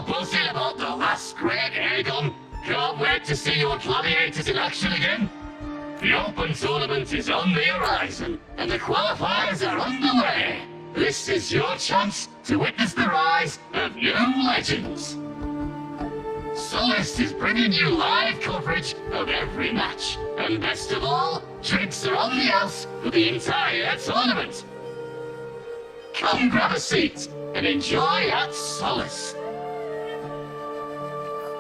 buzzing about the last great Aegon. Can't wait to see your gladiators in action again. The Open Tournament is on the horizon, and the qualifiers are underway. This is your chance to witness the rise of new legends. Solace is bringing you live coverage of every match, and best of all, drinks are on the house for the entire tournament. Come grab a seat and enjoy at Solace.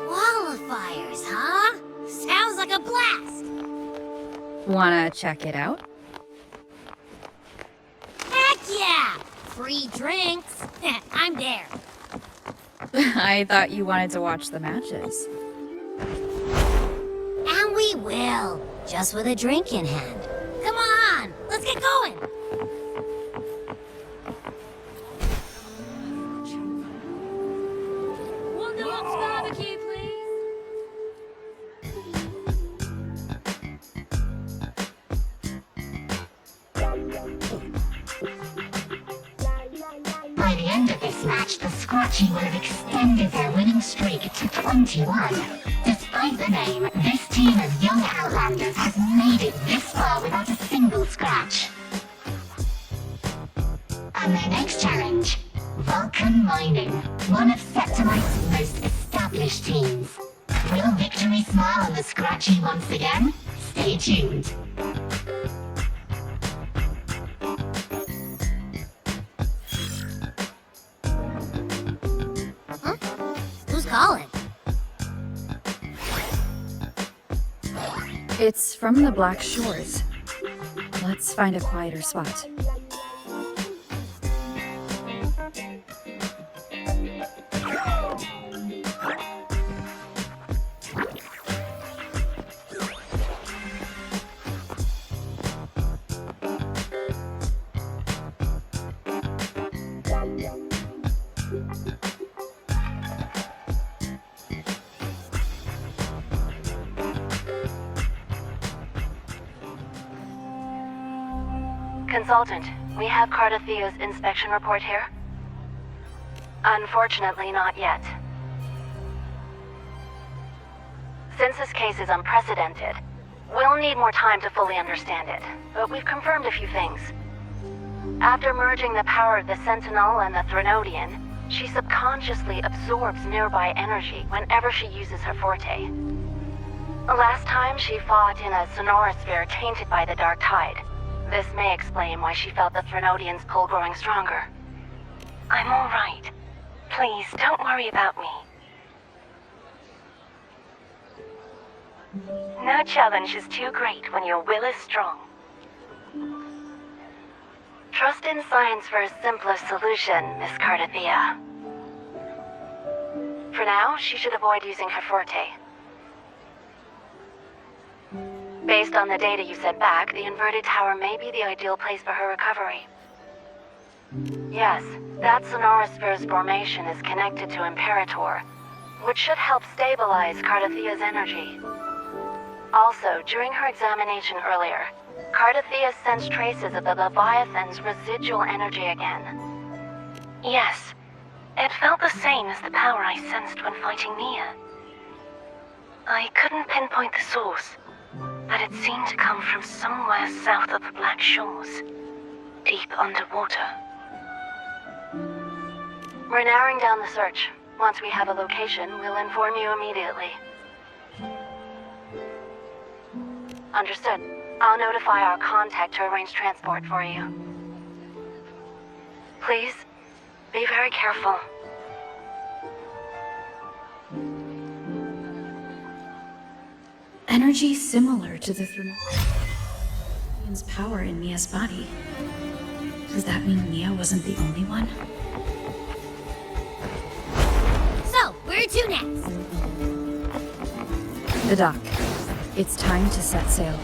Qualifiers, huh? Sounds like a blast! Wanna check it out? Heck yeah! Free drinks! I'm there. I thought you wanted to watch the matches. And we will, just with a drink in hand. Come on, let's get going! One deluxe barbecue, please. By the end of this match, the Scratchy will have extended their winning streak to 21. Despite the name, this team of young Outlanders has made it this far without a single scratch. And their next challenge, Vulcan Mining, one of Septimite's most established teams. Will victory smile on the Scratchy once again? Stay tuned. Who's calling? It's from the Black Shores. Let's find a quieter spot. Consultant, we have Cardathio's inspection report here. Unfortunately, not yet. Since this case is unprecedented, we'll need more time to fully understand it, but we've confirmed a few things. After merging the power of the Sentinel and the Threnodian, she subconsciously absorbs nearby energy whenever she uses her forte. Last time she fought in a sonorosphere tainted by the Dark Tide. This may explain why she felt the Threnodian's pull growing stronger. I'm all right. Please, don't worry about me. No challenge is too great when your will is strong. Trust in science for a simpler solution, Miss Cardathia. For now, she should avoid using her forte. Based on the data you sent back, the inverted tower may be the ideal place for her recovery. Yes, that sonorosphere's formation is connected to Imperator, which should help stabilize Cardathia's energy. Also, during her examination earlier, Cardathia sensed traces of the Leviathan's residual energy again. Yes, it felt the same as the power I sensed when fighting Nia. I couldn't pinpoint the source, but it seemed to come from somewhere south of the Black Shores, deep underwater. We're narrowing down the search. Once we have a location, we'll inform you immediately. Understood. I'll notify our contact to arrange transport for you. Please, be very careful. Energy similar to the Threnodian's power in Mia's body. Does that mean Mia wasn't the only one? So, where to next? The dock. It's time to set sail.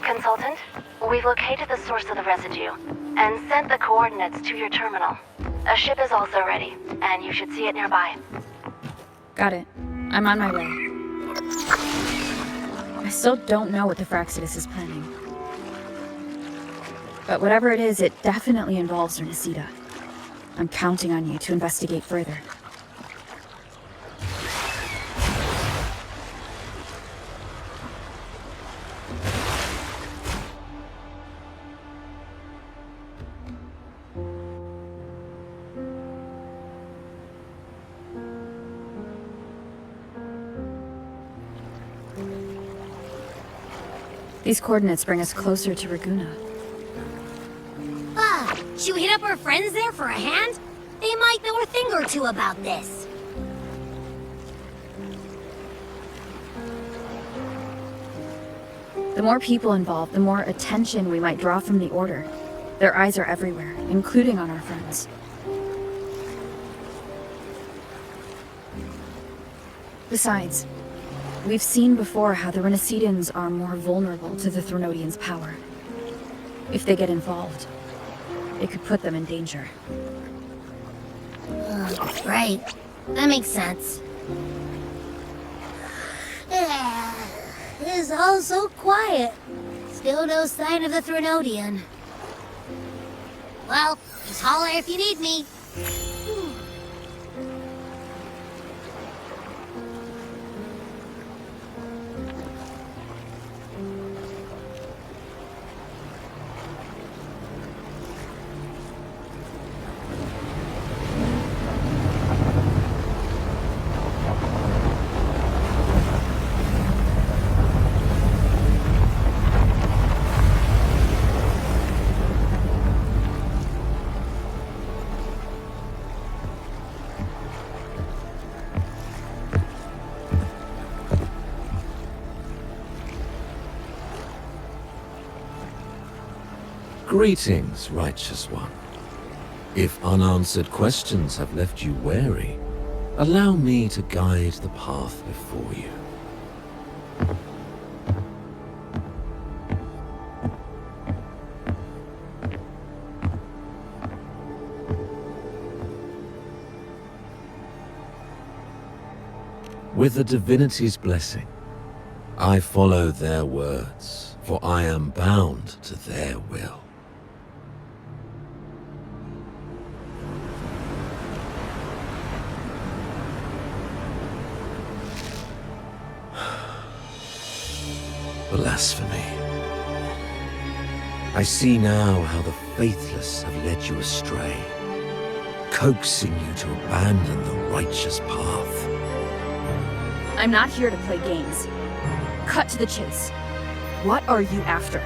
Consultant, we've located the source of the residue and sent the coordinates to your terminal. A ship is also ready, and you should see it nearby. Got it. I'm on my way. I still don't know what the Fraxidus is planning. But whatever it is, it definitely involves Ernesita. I'm counting on you to investigate further. These coordinates bring us closer to Raguna. Should we hit up our friends there for a hand? They might know a thing or two about this. The more people involved, the more attention we might draw from the Order. Their eyes are everywhere, including on our friends. Besides, we've seen before how the Renacedans are more vulnerable to the Threnodians' power. If they get involved, it could put them in danger. Right. That makes sense. It's all so quiet. Still no sign of the Threnodian. Well, just holler if you need me. Greetings, righteous one. If unanswered questions have left you wary, allow me to guide the path before you. With the divinity's blessing, I follow their words, for I am bound to their will. Blasphemy. I see now how the faithless have led you astray, coaxing you to abandon the righteous path. I'm not here to play games. Cut to the chase. What are you after?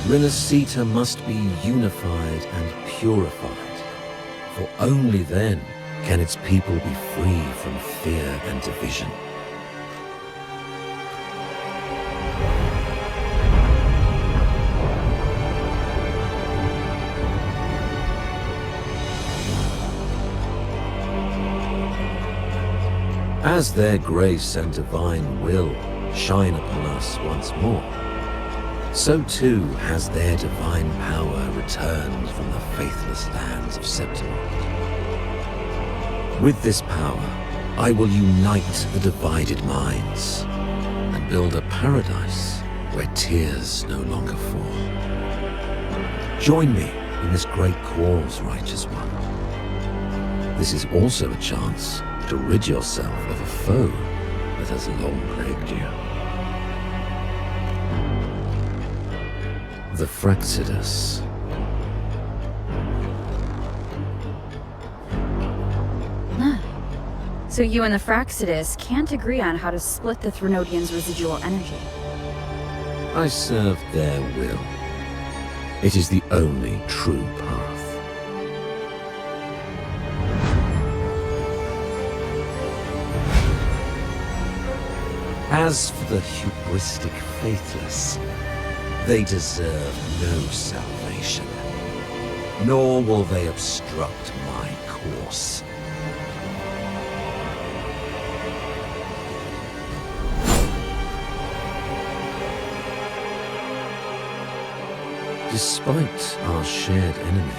Renacita must be unified and purified, for only then can its people be free from fear and division. As their grace and divine will shine upon us once more, so too has their divine power returned from the faithless lands of Septimond. With this power, I will unite the divided minds and build a paradise where tears no longer fall. Join me in this great cause, righteous one. This is also a chance to rid yourself of a foe that has long plagued you. The Fraxidus. So you and the Fraxidus can't agree on how to split the Threnodians' residual energy. I serve their will. It is the only true path. As for the hubristic faithless, they deserve no salvation, nor will they obstruct my course. Despite our shared enemy,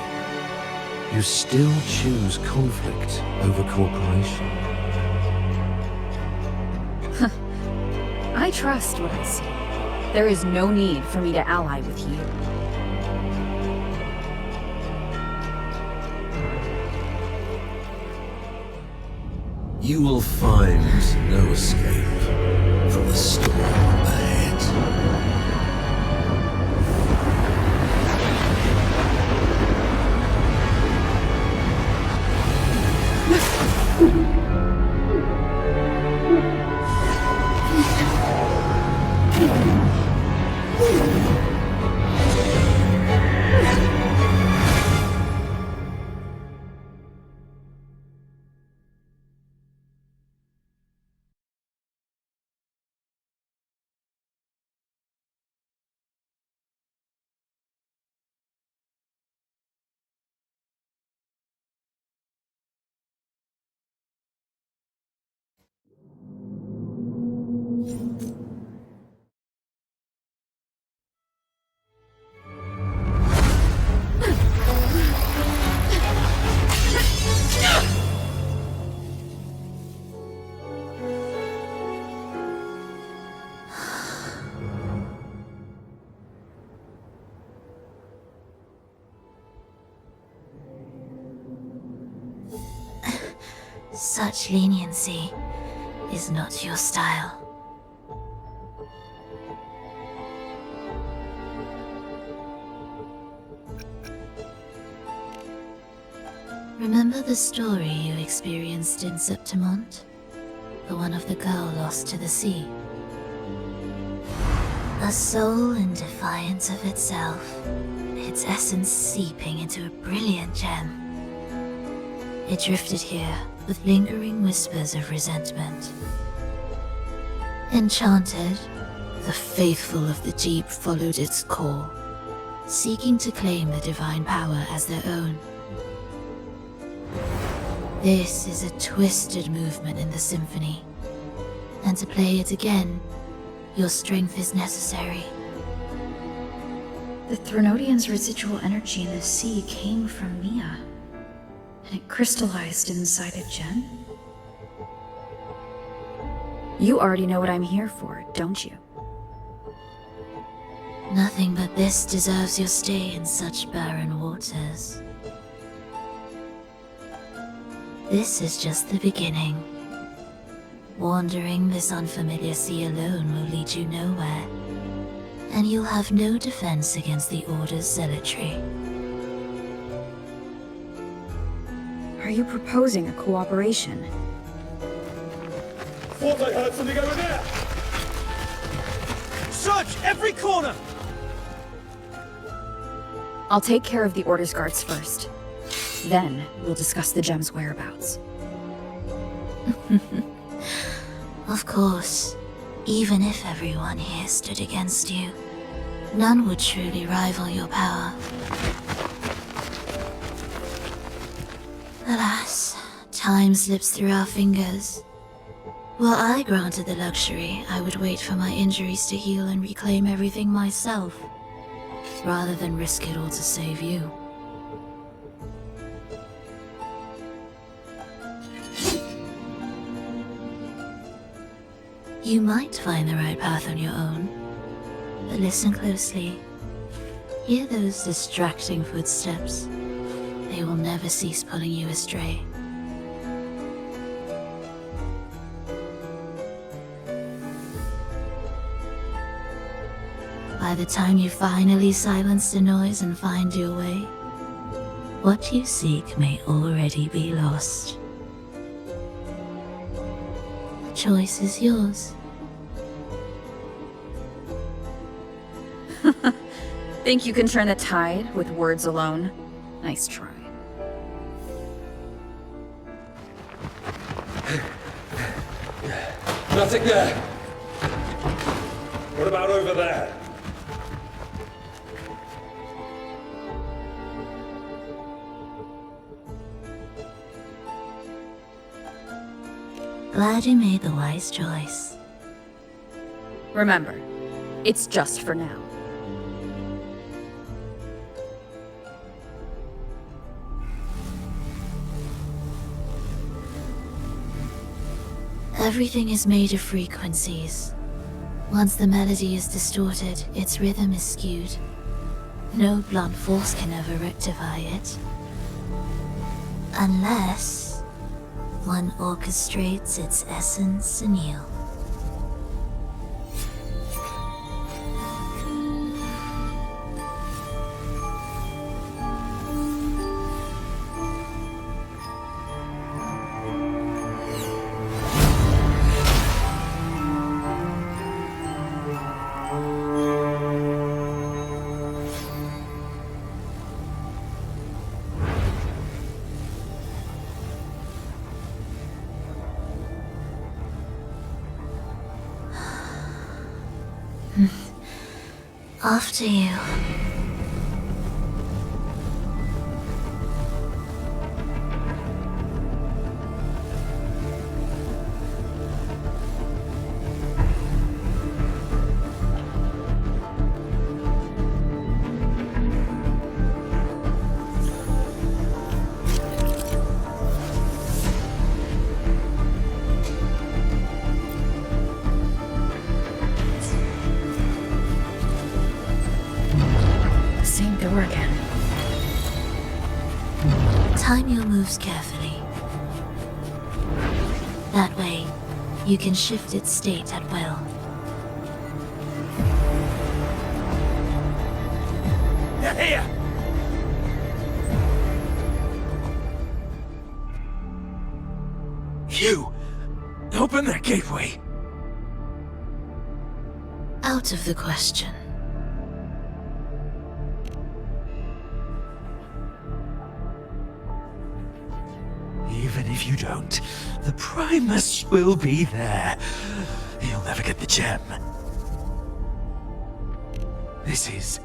you still choose conflict over cooperation. I trust what I see. There is no need for me to ally with you. You will find no escape from the storm ahead. Such leniency is not your style. Remember the story you experienced in Septimont? The one of the girl lost to the sea? A soul in defiance of itself, its essence seeping into a brilliant gem. It drifted here with lingering whispers of resentment. Enchanted, the faithful of the deep followed its call, seeking to claim the divine power as their own. This is a twisted movement in the symphony, and to play it again, your strength is necessary. The Threnodian's residual energy in the sea came from Mia, and it crystallized inside a gem? You already know what I'm here for, don't you? Nothing but this deserves your stay in such barren waters. This is just the beginning. Wandering this unfamiliar sea alone will lead you nowhere, and you'll have no defense against the Order's zealotry. Are you proposing a cooperation? Thought I heard something over there! Search every corner! I'll take care of the Order's guards first. Then, we'll discuss the gem's whereabouts. Of course, even if everyone here stood against you, none would truly rival your power. Alas, time slips through our fingers. Were I granted the luxury, I would wait for my injuries to heal and reclaim everything myself, rather than risk it all to save you. You might find the right path on your own, but listen closely. Hear those distracting footsteps. They will never cease pulling you astray. By the time you finally silence the noise and find your way, what you seek may already be lost. The choice is yours. Think you can turn the tide with words alone? Nice try. Nothing there! What about over there? Glad you made the wise choice. Remember, it's just for now. Everything is made of frequencies. Once the melody is distorted, its rhythm is skewed. No blunt force can ever rectify it. Unless one orchestrates its essence anew. After you. Same door again. Time your moves carefully. That way, you can shift its state at will. They're here! You! Open that gateway! Out of the question. Even if you don't, the Primus will be there. You'll never get the gem. This is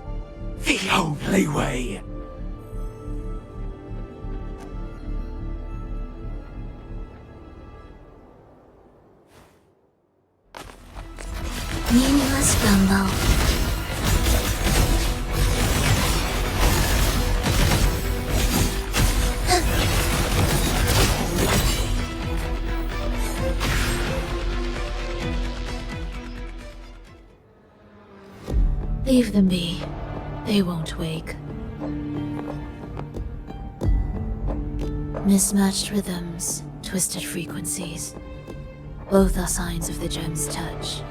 the only way. Meaningless Rumble. Leave them be. They won't wake. Mismatched rhythms, twisted frequencies. Both are signs of the gem's touch.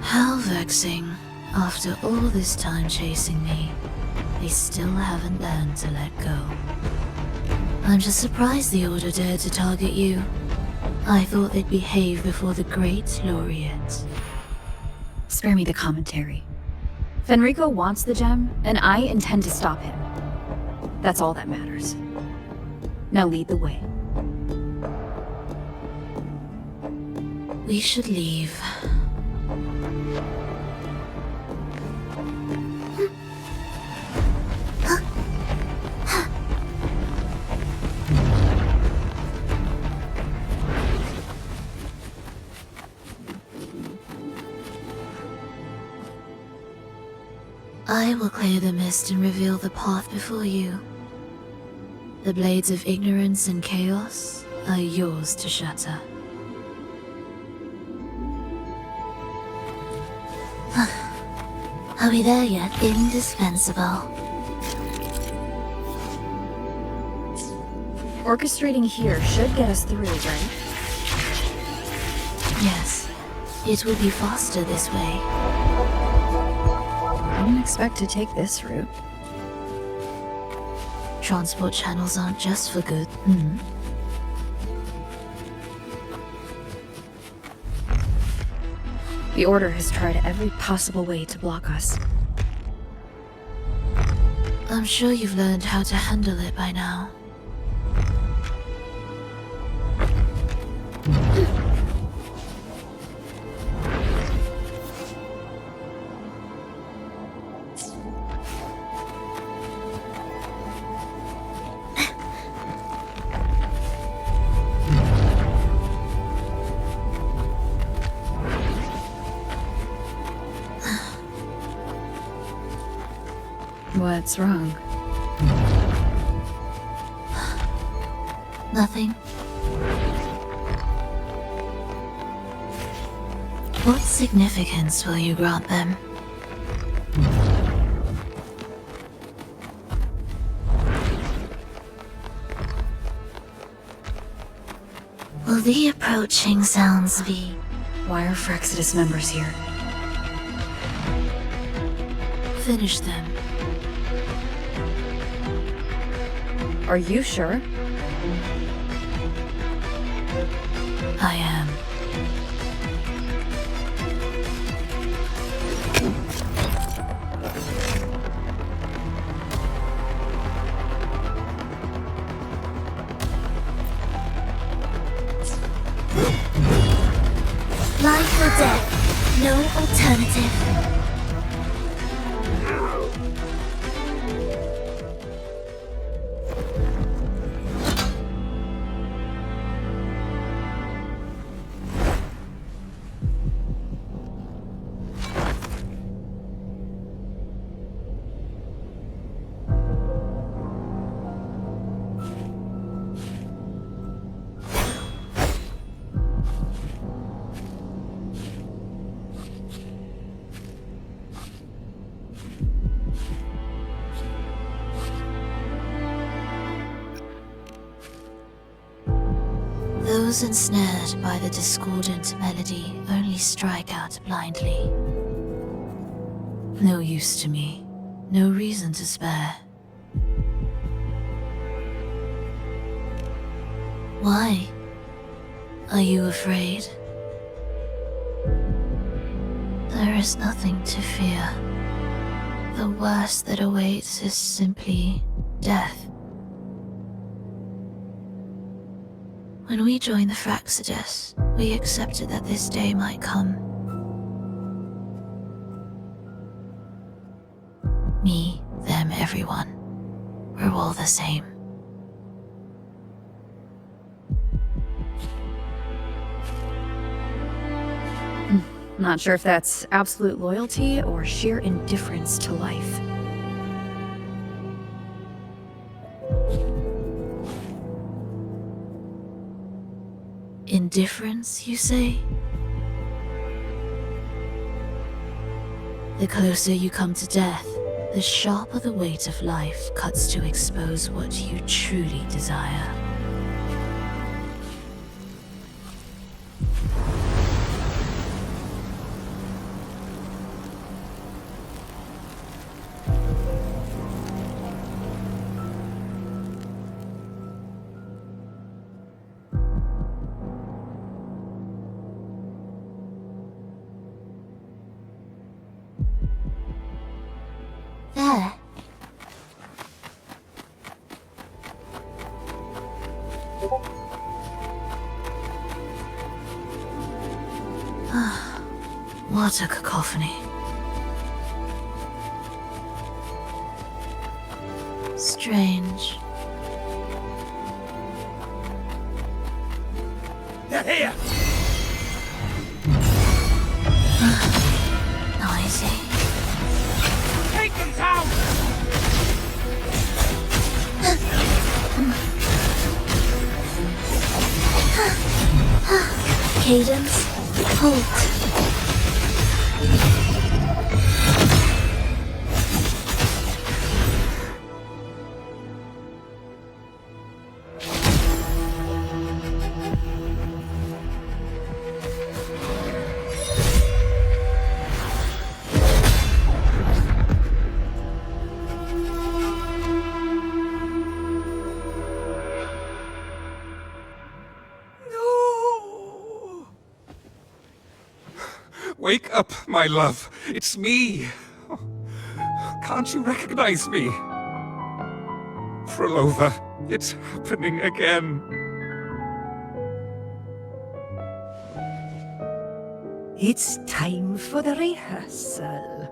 How vexing. After all this time chasing me, they still haven't learned to let go. I'm just surprised the Order dared to target you. I thought they'd behave before the Great Laureate. Spare me the commentary. Fenrico wants the gem, and I intend to stop him. That's all that matters. Now lead the way. We should leave. I will clear the mist and reveal the path before you. The blades of ignorance and chaos are yours to shatter. Are we there yet? Indispensable. Orchestrating here should get us through, right? Yes, it will be faster this way. I didn't expect to take this route. Transport channels aren't just for good. The Order has tried every possible way to block us. I'm sure you've learned how to handle it by now. What's wrong? Nothing. What significance will you grant them? Will the approaching sounds be... Why are Frexidus members here? Finish them. Are you sure? I am. Life or death, no alternative. Those ensnared by the discordant melody only strike out blindly. No use to me, no reason to spare. Why? Are you afraid? There is nothing to fear. The worst that awaits is simply death. When we joined the Frexidus, we accepted that this day might come. Me, them, everyone. We're all the same. Not sure if that's absolute loyalty or sheer indifference to life. Indifference, you say? The closer you come to death, the sharper the weight of life cuts to expose what you truly desire. There. What a cacophony. Strange. They're here! Noisy. Take them down! Cadence, halt. No! Wake up, my love. It's me. Can't you recognize me? Frolova, it's happening again. It's time for the rehearsal.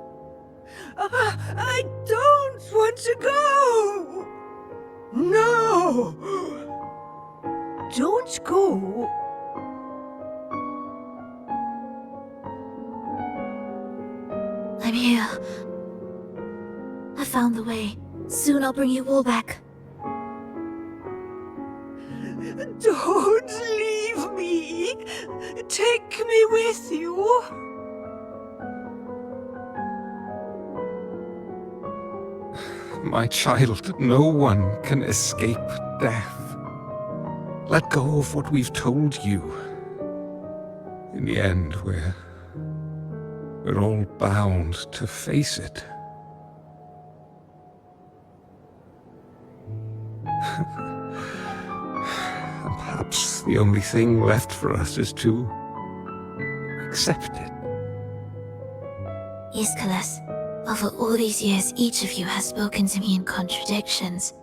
I don't want to go! No! Don't go! I'm here. A found the way. Soon I'll bring you all back. Don't leave me. Take me with you. My child, no one can escape death. Let go of what we've told you. In the end, we're all bound to face it. And perhaps the only thing left for us is to accept it. Iskalas, over all these years, each of you has spoken to me in contradictions.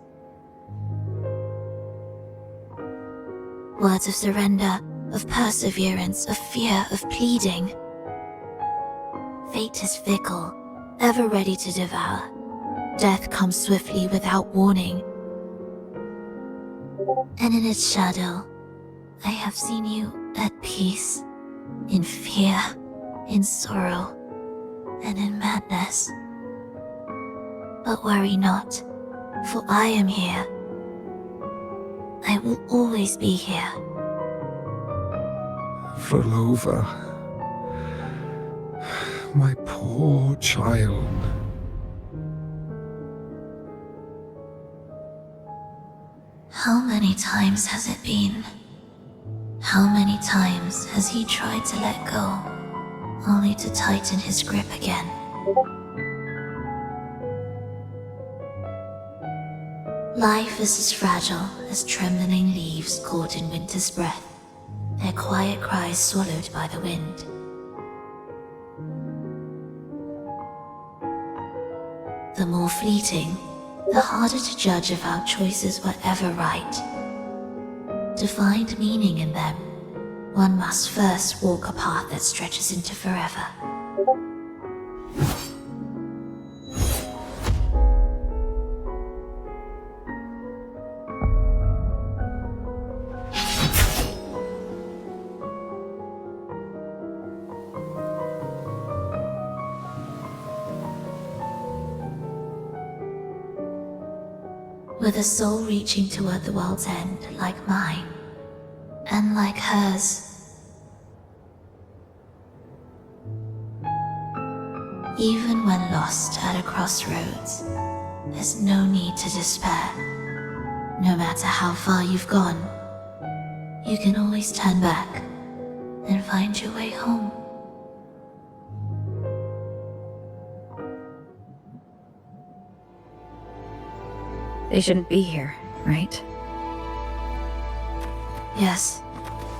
Words of surrender, of perseverance, of fear, of pleading. Fate is fickle, ever ready to devour. Death comes swiftly without warning. And in its shadow, I have seen you at peace, in fear, in sorrow, and in madness. But worry not, for I am here. I will always be here. Volova, my poor child. How many times has it been? How many times has he tried to let go, only to tighten his grip again? Life is as fragile as trembling leaves caught in winter's breath, their quiet cries swallowed by the wind. The more fleeting, the harder to judge if our choices were ever right. To find meaning in them, one must first walk a path that stretches into forever. With a soul reaching toward the world's end like mine, and like hers. Even when lost at a crossroads, there's no need to despair. No matter how far you've gone, you can always turn back and find your way home. They shouldn't be here, right? Yes,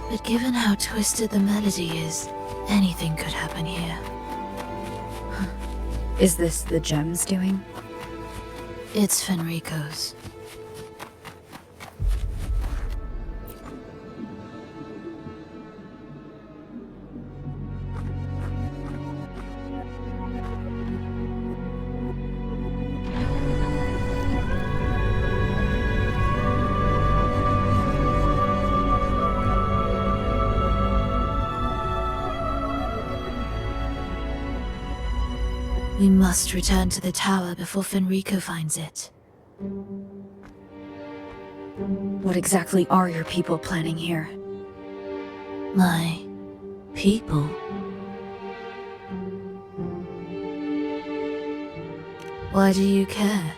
but given how twisted the melody is, anything could happen here. Is this the gem's doing? It's Fenrico's. We must return to the tower before Fenrico finds it. What exactly are your people planning here? My people? Why do you care?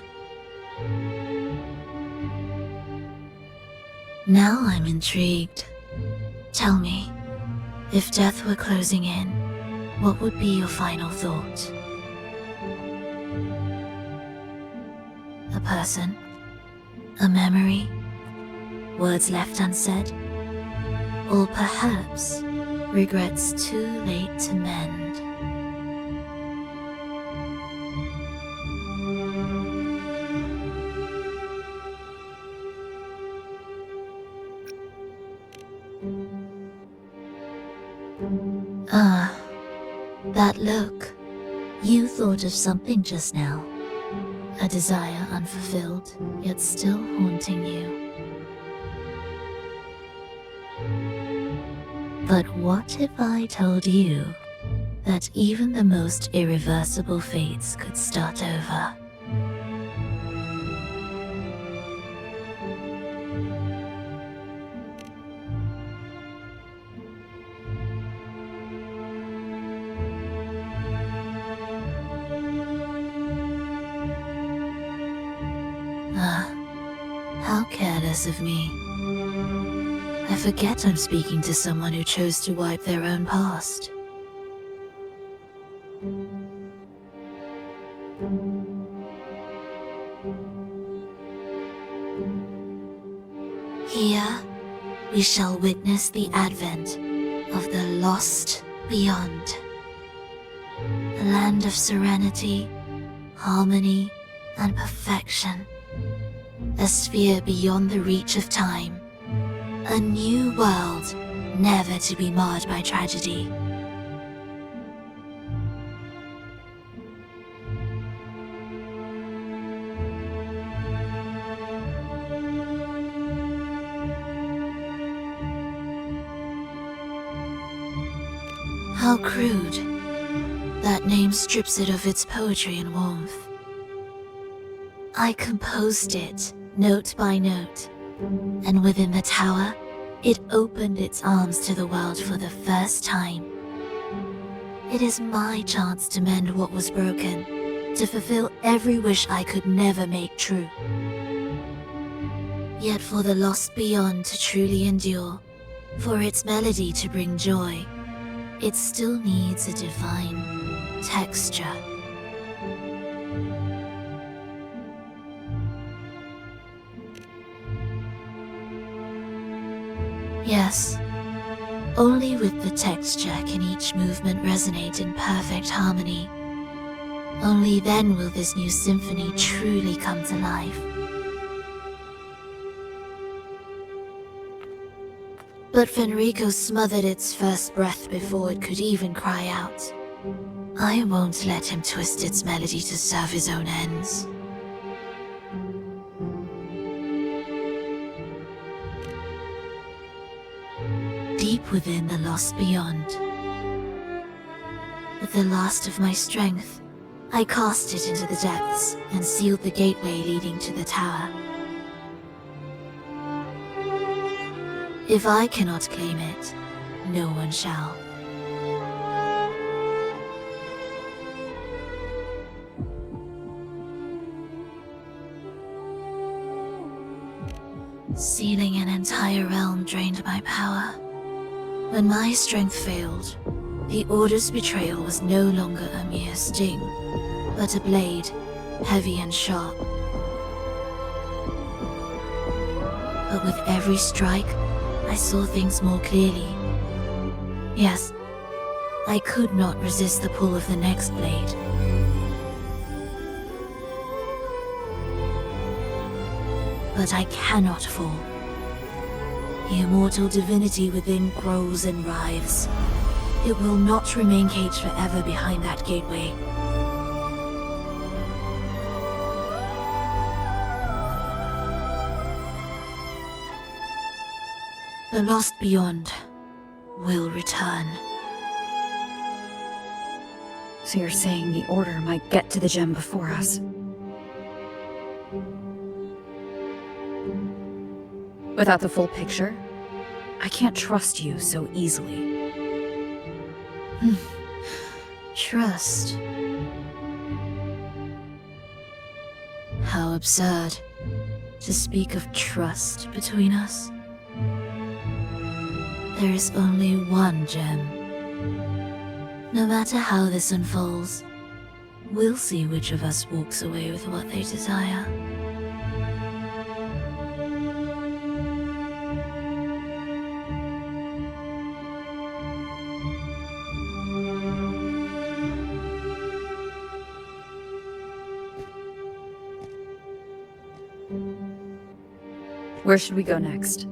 Now I'm intrigued. Tell me, if death were closing in, what would be your final thought? A person? A memory? Words left unsaid? Or perhaps regrets too late to mend? Ah, that look. You thought of something just now. A desire unfulfilled, yet still haunting you. But what if I told you that even the most irreversible fates could start over? careless of me. I forget I'm speaking to someone who chose to wipe their own past. Here, we shall witness the advent of the lost beyond. A land of serenity, harmony, and perfection. A sphere beyond the reach of time. A new world, never to be marred by tragedy. How crude. That name strips it of its poetry and warmth. I composed it, note by note, and within the tower, it opened its arms to the world for the first time. It is my chance to mend what was broken, to fulfill every wish I could never make true. Yet for the lost beyond to truly endure, for its melody to bring joy, it still needs a divine texture. Yes, only with the texture can each movement resonate in perfect harmony. Only then will this new symphony truly come to life. But Fenrico smothered its first breath before it could even cry out. I won't let him twist its melody to serve his own ends. Deep within the lost beyond, with the last of my strength, I cast it into the depths and sealed the gateway leading to the tower. If I cannot claim it, no one shall. Sealing an entire realm drained my power. When my strength failed, the Order's betrayal was no longer a mere sting, but a blade, heavy and sharp. But with every strike, I saw things more clearly. Yes, I could not resist the pull of the next blade. But I cannot fall. The immortal divinity within grows and writhes. It will not remain caged forever behind that gateway. The lost beyond will return. So you're saying the Order might get to the gem before us? Without the full picture, I can't trust you so easily. Trust. How absurd to speak of trust between us. There is only one gem. No matter how this unfolds, we'll see which of us walks away with what they desire. Where should we go next?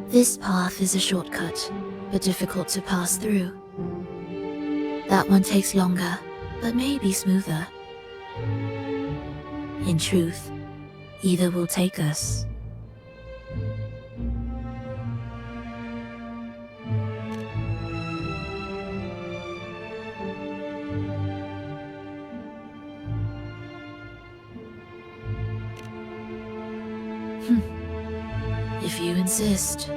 This path is a shortcut, but difficult to pass through. That one takes longer, but may be smoother. In truth, either will take us. If you insist.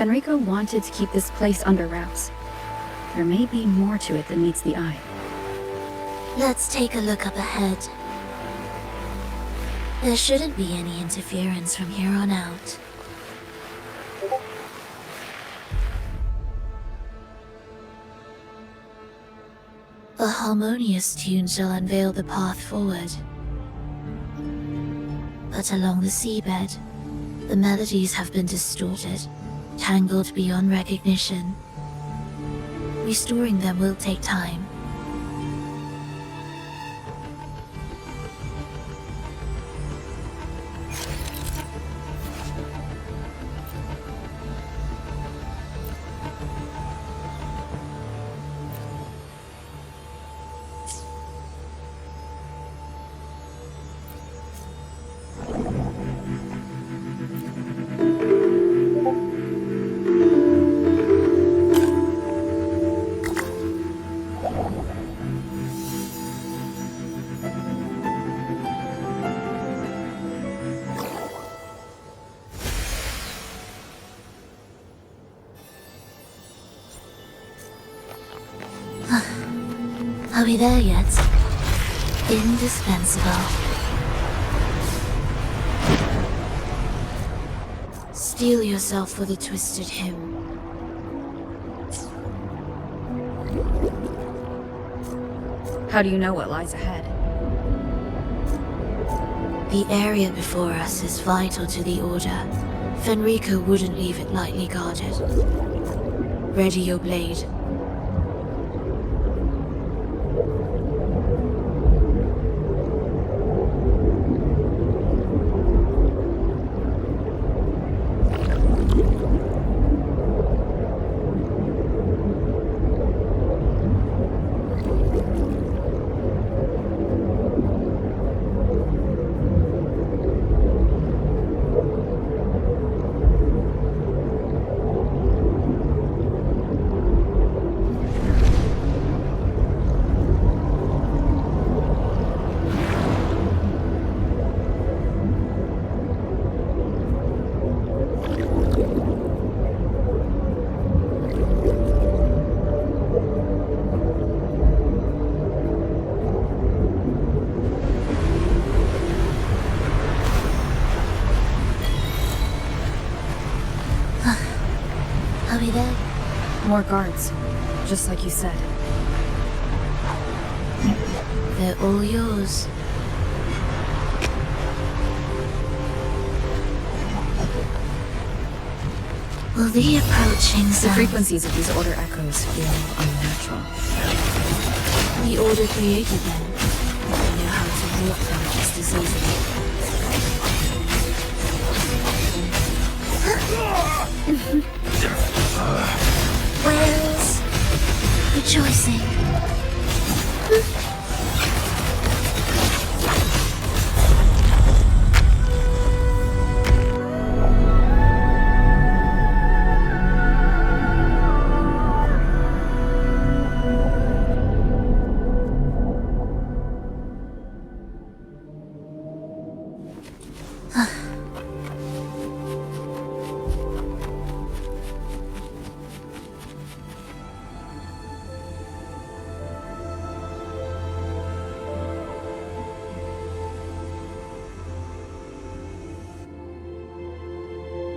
Fenrico wanted to keep this place under wraps. There may be more to it than meets the eye. Let's take a look up ahead. There shouldn't be any interference from here on out. A harmonious tune shall unveil the path forward. But along the seabed, the melodies have been distorted, tangled beyond recognition. Restoring them will take time. Are we there yet? Indispensable. Steel yourself for the twisted hymn. How do you know what lies ahead? The area before us is vital to the Order. Fenrico wouldn't leave it lightly guarded. Ready your blade. Are we there? More guards, just like you said. They're all yours. Will the approaching The sound... frequencies of these Order echoes feel unnatural. The Order created them. They know how to warp them just as easily. Whales rejoicing.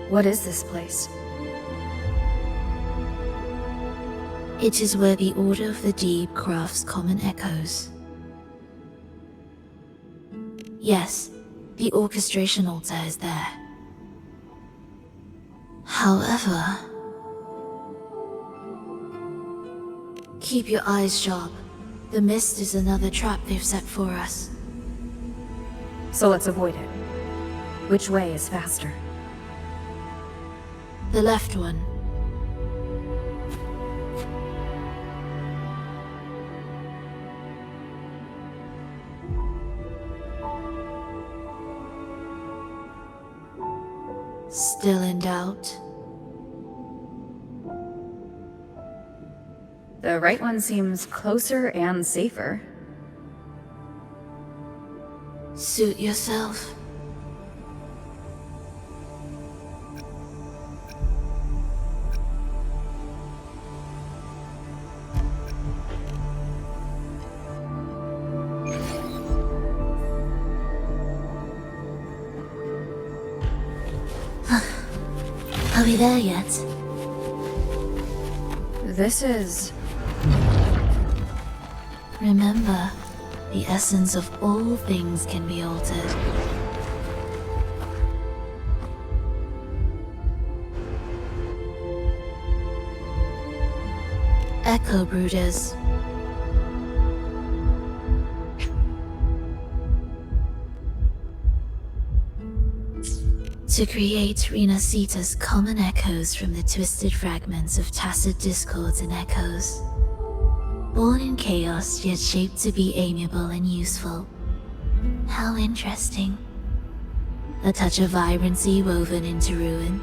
What is this place? It is where the Order of the Deep crafts common echoes. Yes, the orchestration altar is there. However, keep your eyes sharp. The mist is another trap they've set for us. So let's avoid it. Which way is faster? The left one. Still in doubt? The right one seems closer and safer. Suit yourself. we there yet? This is... Remember, the essence of all things can be altered. Echo Brooders. To create Rena Sita's common echoes from the twisted fragments of tacit discords and echoes. Born in chaos, yet shaped to be amiable and useful. How interesting. A touch of vibrancy woven into ruin.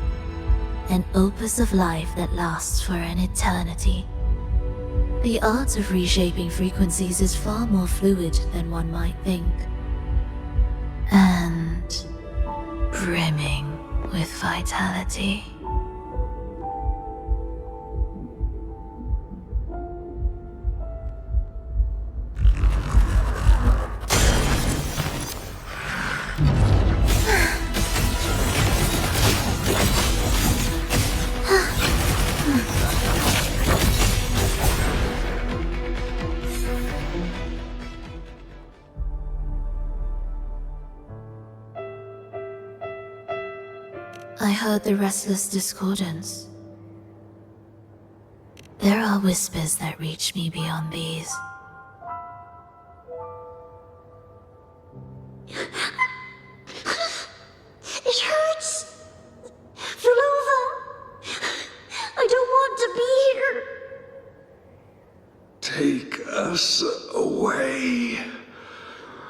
An opus of life that lasts for an eternity. The art of reshaping frequencies is far more fluid than one might think. And brimming with vitality. I heard the restless discordance. There are whispers that reach me beyond these. It hurts! Flova! I don't want to be here! Take us away.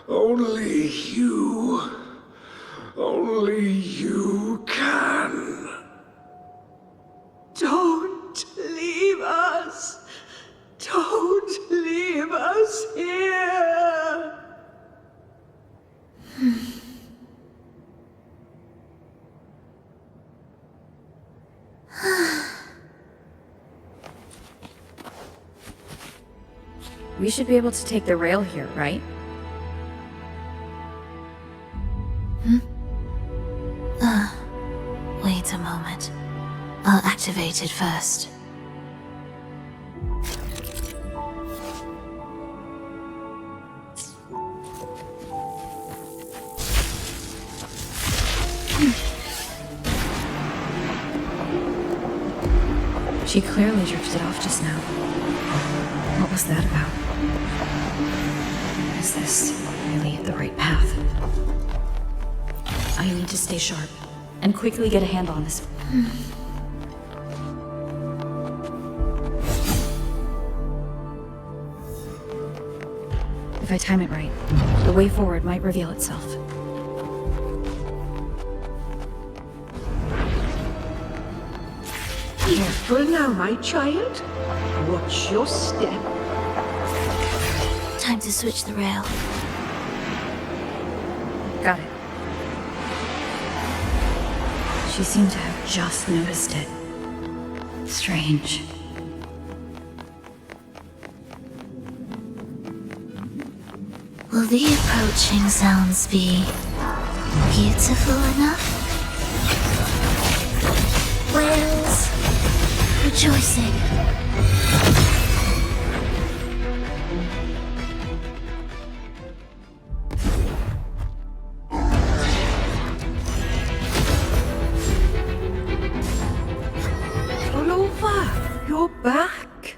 Only you can. Don't leave us. Don't leave us here. We should be able to take the rail here, right? Wait a moment. I'll activate it first. She clearly drifted off just now. What was that about? Is this really the right path? I need to stay sharp and quickly get a handle on this. If I time it right, the way forward might reveal itself. Careful now, my child. Watch your step. Time to switch the rail. Got it. She seemed to have just noticed it. Strange. Will the approaching sounds be beautiful enough? Whales rejoicing. Flova, you're back.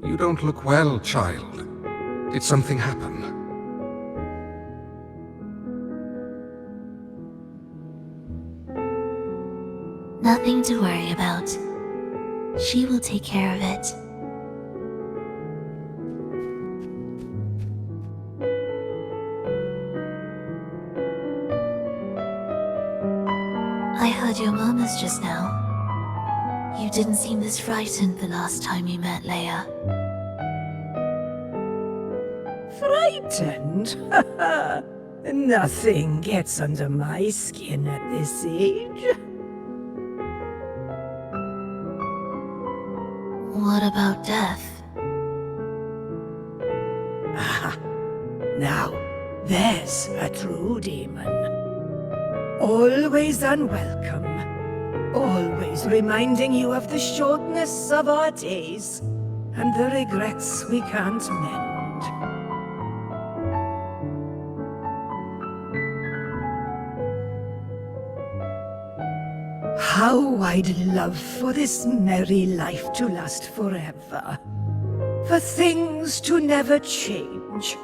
You don't look well, child. Did something happen? Nothing to worry about. She will take care of it. I heard your murmurs just now. You didn't seem this frightened the last time you met Leia. Frightened? Nothing gets under my skin at this age. what about death? Ah, now, there's a true demon. Always unwelcome. Always reminding you of the shortness of our days and the regrets we can't mend. How I'd love for this merry life to last forever. For things to never change,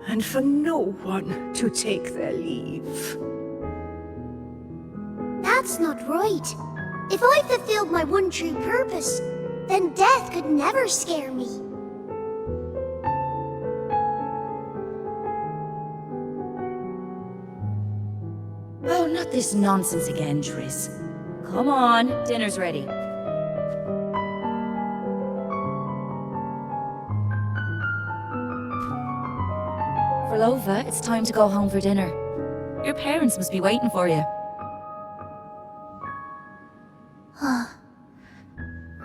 and for no one to take their leave. That's not right. If I fulfilled my one true purpose, then death could never scare me. Oh, not this nonsense again, Triss. Come on, dinner's ready. Lova, it's time to go home for dinner. Your parents must be waiting for you.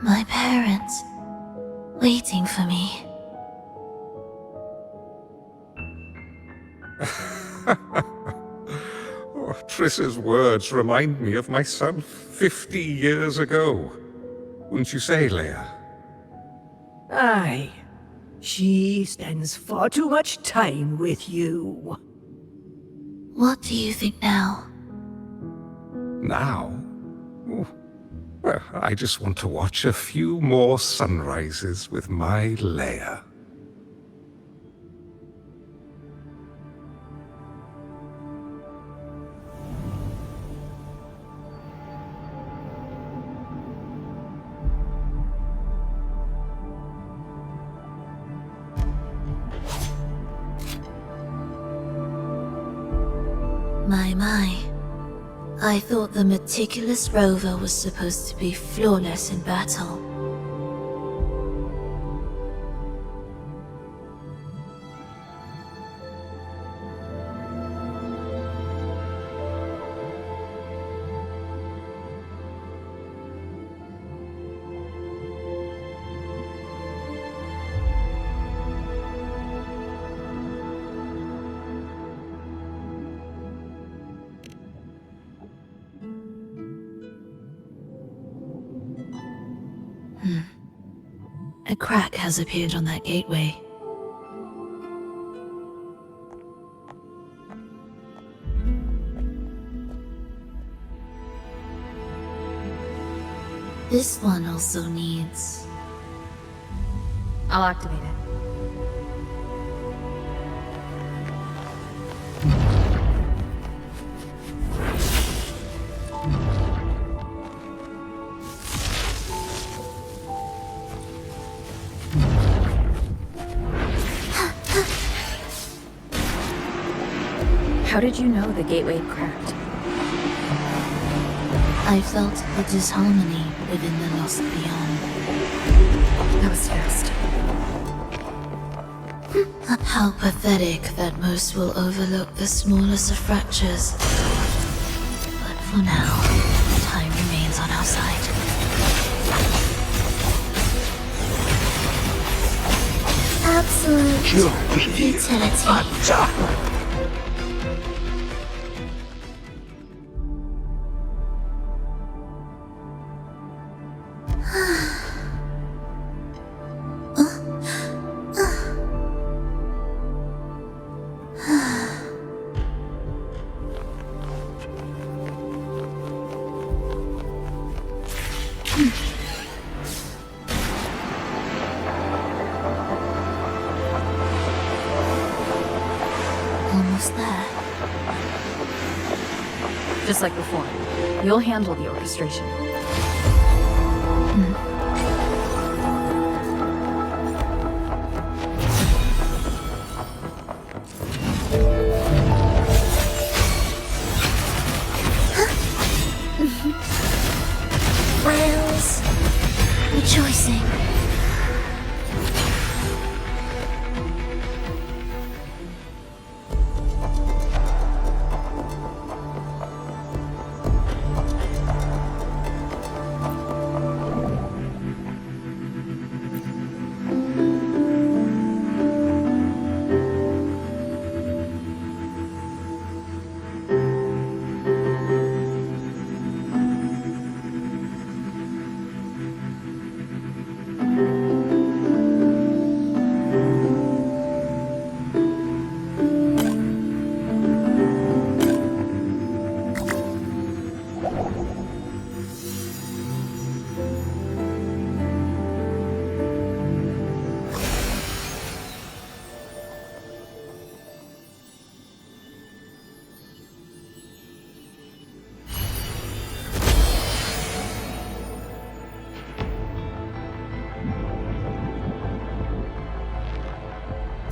My parents, waiting for me. Oh, Triss's words remind me of myself 50 years ago. Wouldn't you say, Leia? Aye. She spends far too much time with you. What do you think now? Now? Oh, well, I just want to watch a few more sunrises with my Leia. My. I thought the meticulous rover was supposed to be flawless in battle. A crack has appeared on that gateway. This one also needs... I'll activate it. How did you know the gateway had cracked? I felt the disharmony within the lost beyond. That was fast. How pathetic that most will overlook the smallest of fractures. But for now, time remains on our side. Absolute futility. Almost there. Just like before. You'll handle the orchestration. Whales rejoicing.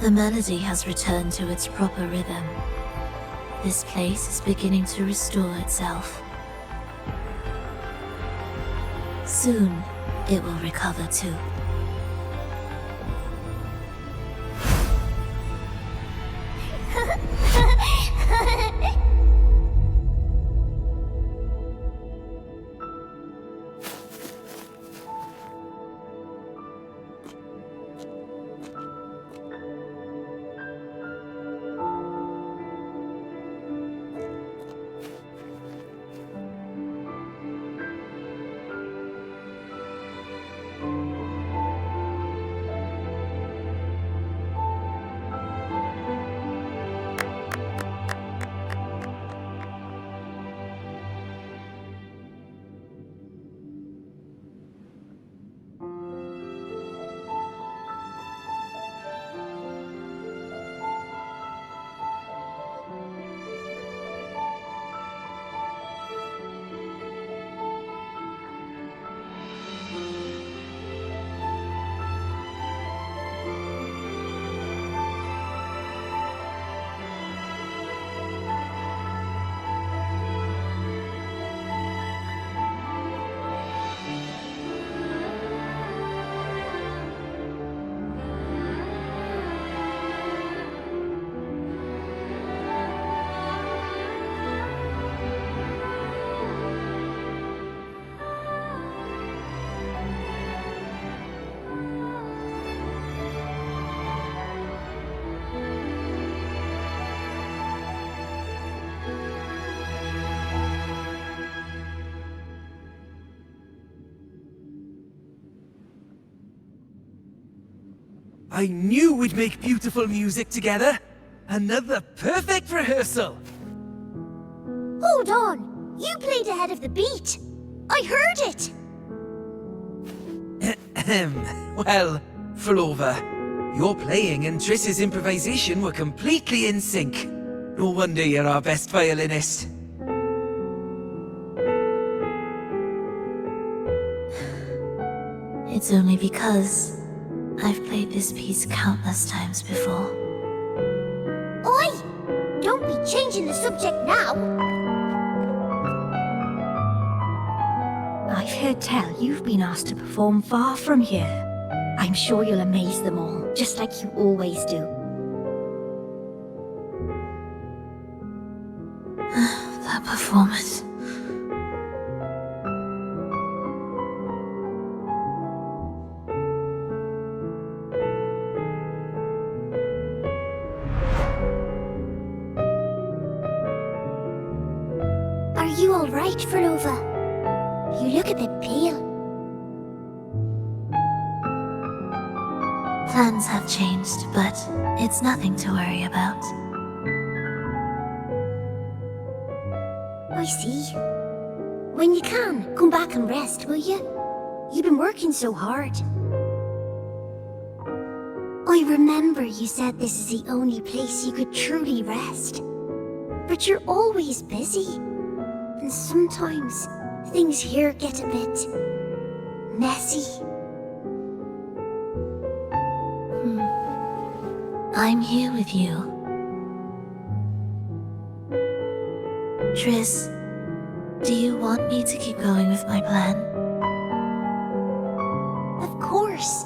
The melody has returned to its proper rhythm. This place is beginning to restore itself. Soon, it will recover too. I knew we'd make beautiful music together. Another perfect rehearsal. Hold on! You played ahead of the beat! I heard it! Well, Flova, your playing and Triss's improvisation were completely in sync. No wonder you're our best violinist. It's only because I've played this piece countless times before. Oi! Don't be changing the subject now! I've heard tell you've been asked to perform far from here. I'm sure you'll amaze them all, just like you always do. That performance. Are you alright, Fernova? You look a bit pale. Plans have changed, but it's nothing to worry about. I see. When you can, come back and rest, will you? You've been working so hard. I remember you said this is the only place you could truly rest. But you're always busy. And sometimes things here get a bit messy. I'm here with you. Triss, do you want me to keep going with my plan? Of course.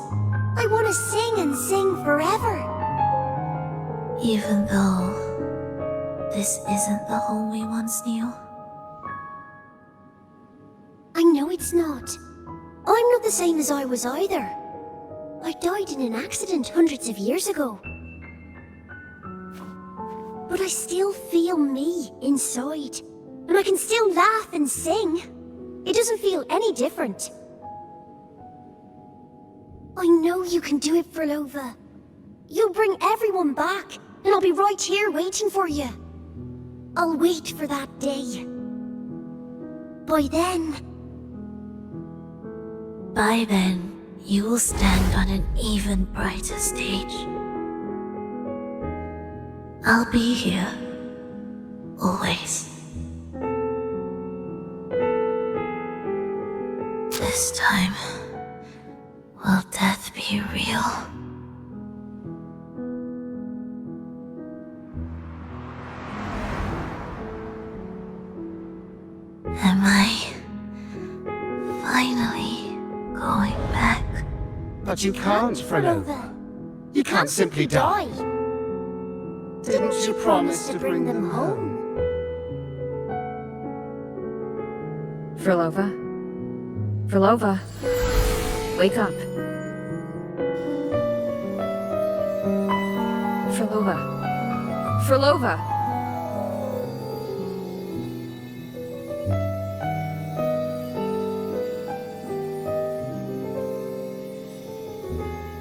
I want to sing and sing forever. Even though this isn't the home we once knew? I know it's not. I'm not the same as I was either. I died in an accident hundreds of years ago. But I still feel me inside. And I can still laugh and sing. It doesn't feel any different. I know you can do it, Fernova. You'll bring everyone back, and I'll be right here waiting for you. I'll wait for that day. By then, you will stand on an even brighter stage. I'll be here. Always. This time, will death be real? Am I finally going back? But you can't, Frolova. You can't simply die. Didn't you promise to bring them home? Frolova? Frolova? Wake up. Frolova. Frolova!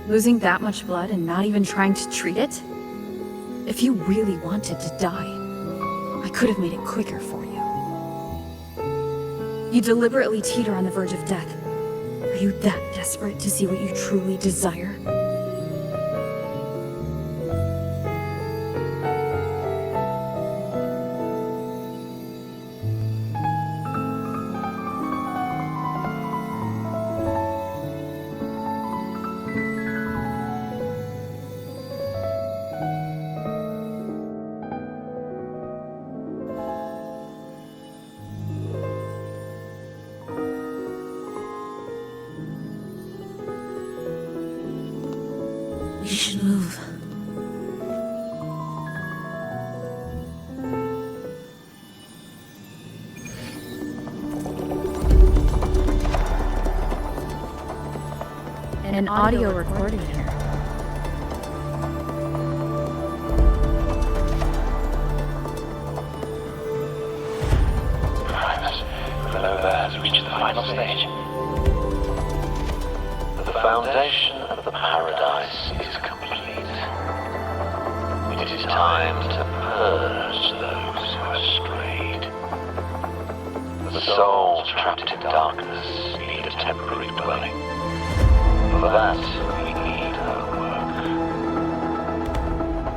Losing that much blood and not even trying to treat it? If you really wanted to die, I could have made it quicker for you. You deliberately teeter on the verge of death. Are you that desperate to see what you truly desire? We should move. And an audio recording here. Frolova has reached the final stage. The foundation of the paradise is complete. It is time to purge those who have strayed. The souls trapped in darkness need a temporary dwelling. For that, we need her work.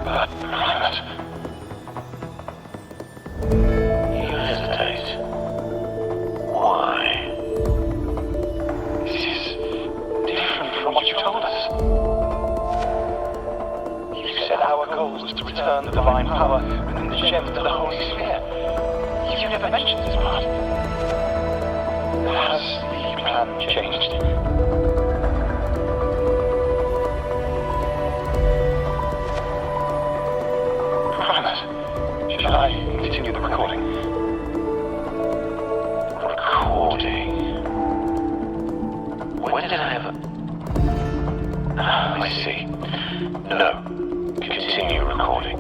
But, Private, you hesitate. Why? This is different from what you told us. You said our goal was to return the divine power within the gem to the Holy Sphere. You never mentioned this part. Has the plan changed? Private, should I continue the recording? Recording? When did I ever... I see. No. Continue recording.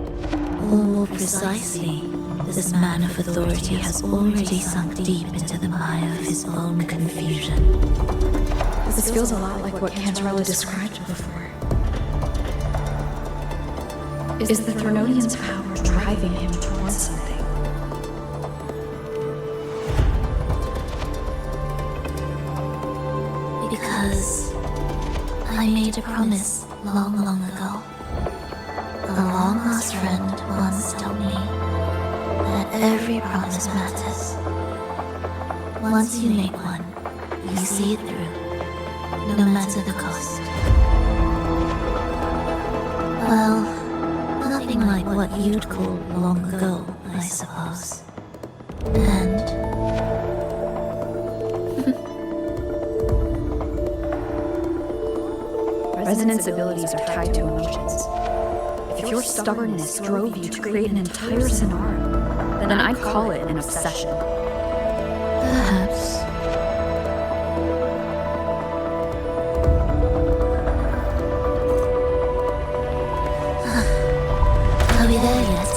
Or more precisely, this man of authority has already sunk deep into the mire of his own confusion. This feels a lot like what Cantarella described before. Is the Thronodian's power driving him towards something? Because I made a promise long, long ago. A long-lost friend once told me that every promise matters. Once you make one, you see it through, no matter the cost. Well, nothing like what you'd call long ago, I suppose. And Resonance abilities are tied to emotions. If your stubbornness drove you to create an entire scenario, then I'd call it an obsession. perhaps are we there yet?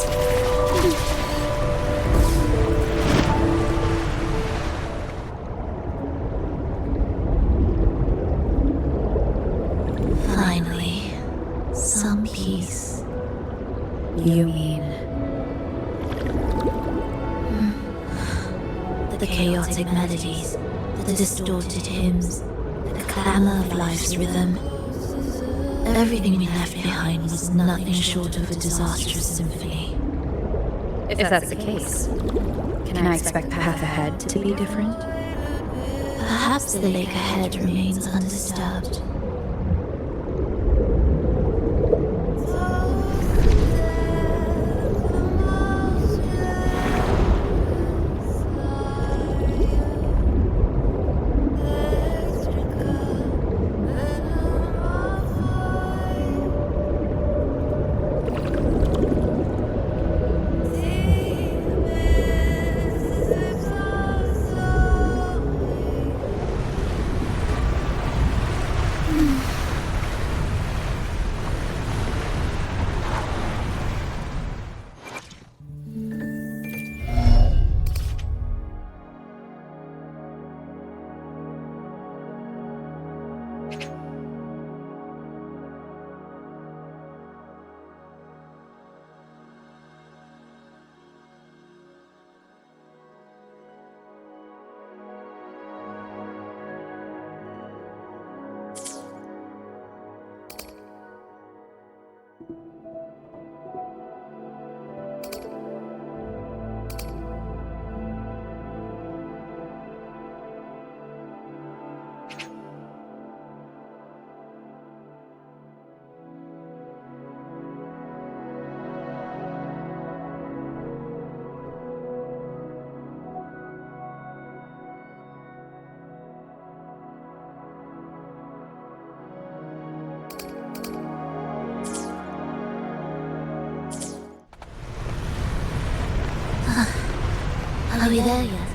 Finally, some peace. You mean? The chaotic melodies, the distorted hymns, the clamor of life's rhythm. Everything we left behind was nothing short of a disastrous symphony. If that's the case, can I expect path ahead to be different? Perhaps the lake ahead remains undisturbed. we there yet?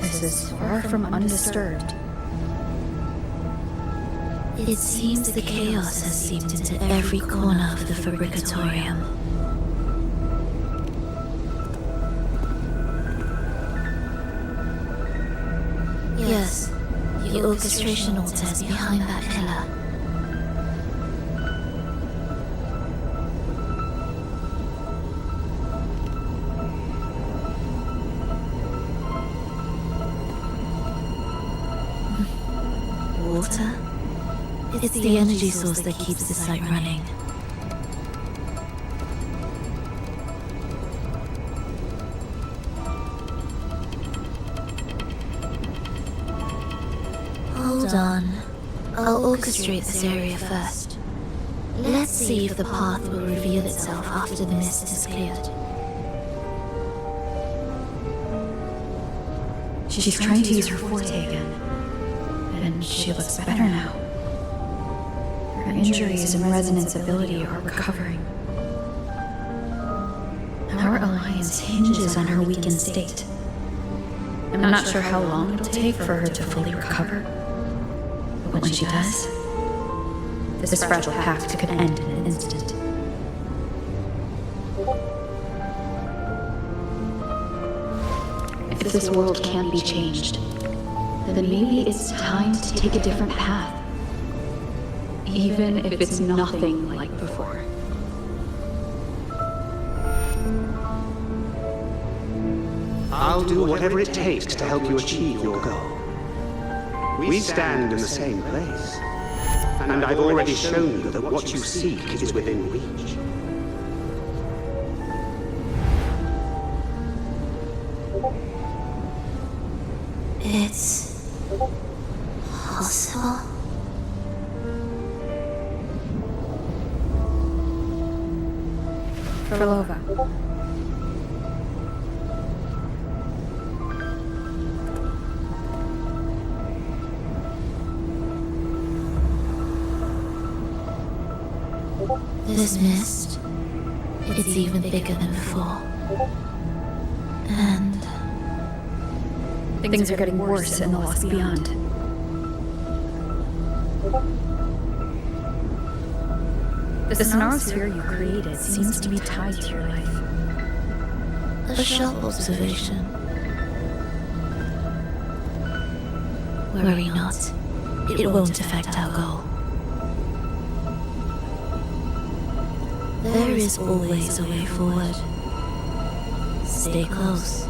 This is far from undisturbed. It seems the chaos has seeped into every corner of the Fabricatorium. Yes, the orchestration altar is behind that pillar. Water? It's the energy source that keeps the site running. Hold on. I'll orchestrate this area first. Let's see if the path will reveal itself after the mist is cleared. She's trying to use her forte again. And she looks better now. Her injuries and resonance ability are recovering. Our alliance hinges on her weakened state. I'm not sure how long it'll take for her to fully recover. But when she does, this fragile pact could end in an instant. If this world can't be changed, then maybe it's time to take a different path. Even if it's nothing like before. I'll do whatever it takes to help you achieve your goal. We stand in the same place, and I've already shown you that what you seek is within reach. It's possible. Frolova. This mist, it's even bigger than before. And Things are getting worse in the Lost Beyond. The sonarosphere you created seems to be tied to your life. a sharp observation. Worry not. It won't affect our goal. There is always a way forward. Stay close.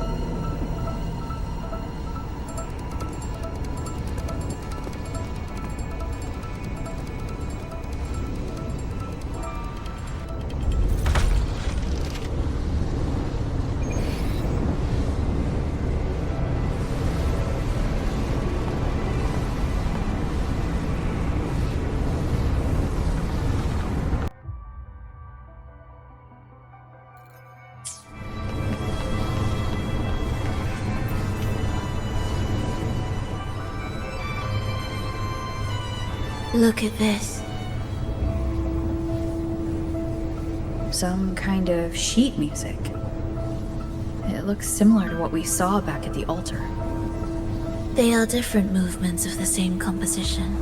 Look at this. Some kind of sheet music. It looks similar to what we saw back at the altar. They are different movements of the same composition.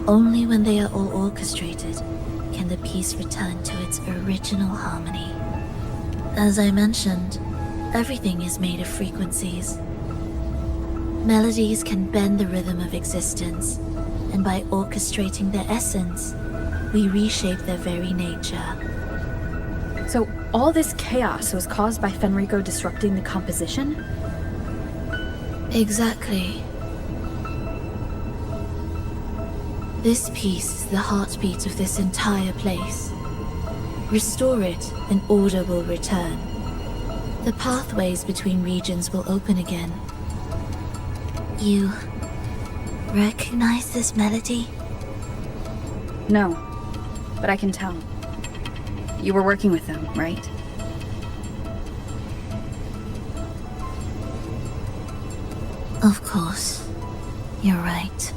Only when they are all orchestrated can the piece return to its original harmony. As I mentioned, everything is made of frequencies. Melodies can bend the rhythm of existence, and by orchestrating their essence, we reshape their very nature. So all this chaos was caused by Fenrico disrupting the composition? Exactly. This piece is the heartbeat of this entire place. Restore it, and order will return. The pathways between regions will open again. You recognize this melody? No. but I can tell. You were working with them, right? Of course. You're right.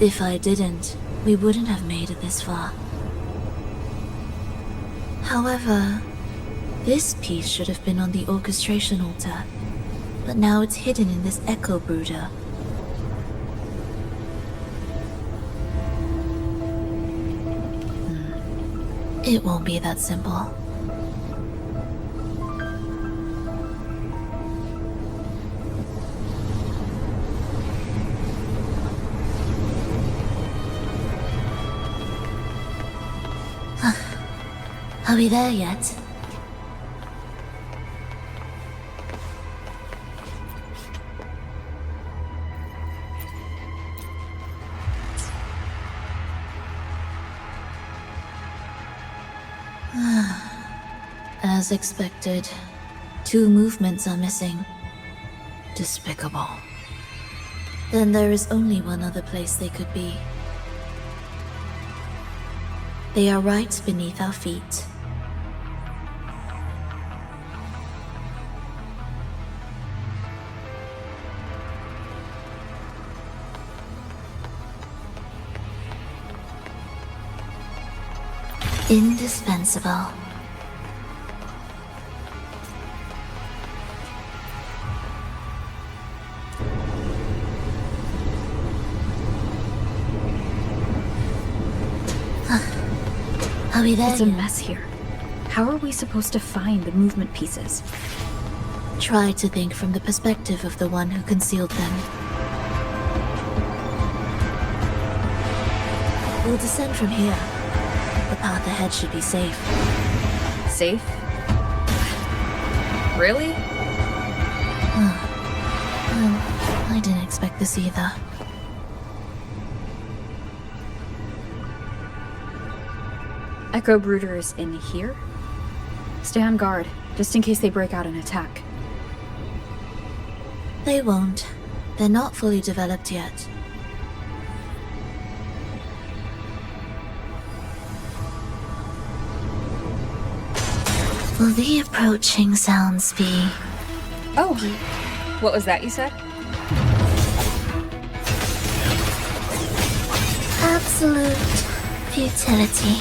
If I didn't, we wouldn't have made it this far. However, this piece should have been on the orchestration altar, but now it's hidden in this echo brooder. It won't be that simple. Are we there yet? As expected, 2 movements are missing. Despicable. Then there is only one other place they could be. They are right beneath our feet. Indispensable. Are we there? It's a mess here. How are we supposed to find the movement pieces? Try to think from the perspective of the one who concealed them. We'll descend from here. The path ahead should be safe. Safe? Really? I didn't expect this either. Echo Brooder is in here? Stay on guard, just in case they break out and attack. They won't. They're not fully developed yet. Will the approaching sounds be... Oh, what was that you said? Absolute futility.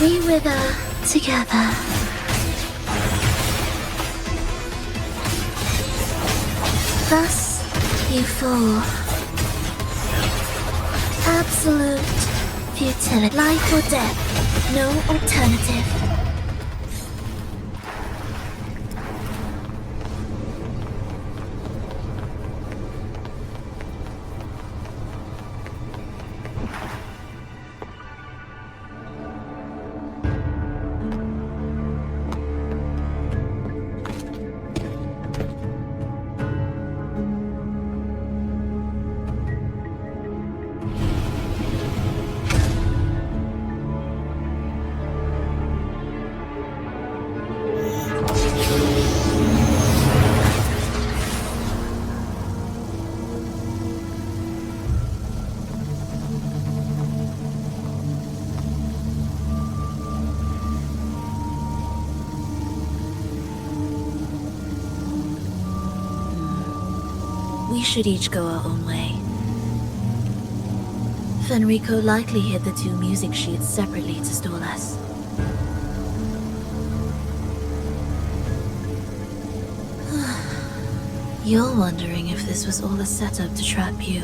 We wither together. Thus you fall. Absolute futility. Life or death, no alternative. We should each go our own way. Fenrico likely hid the 2 music sheets separately to stall us. You're wondering if this was all a setup to trap you.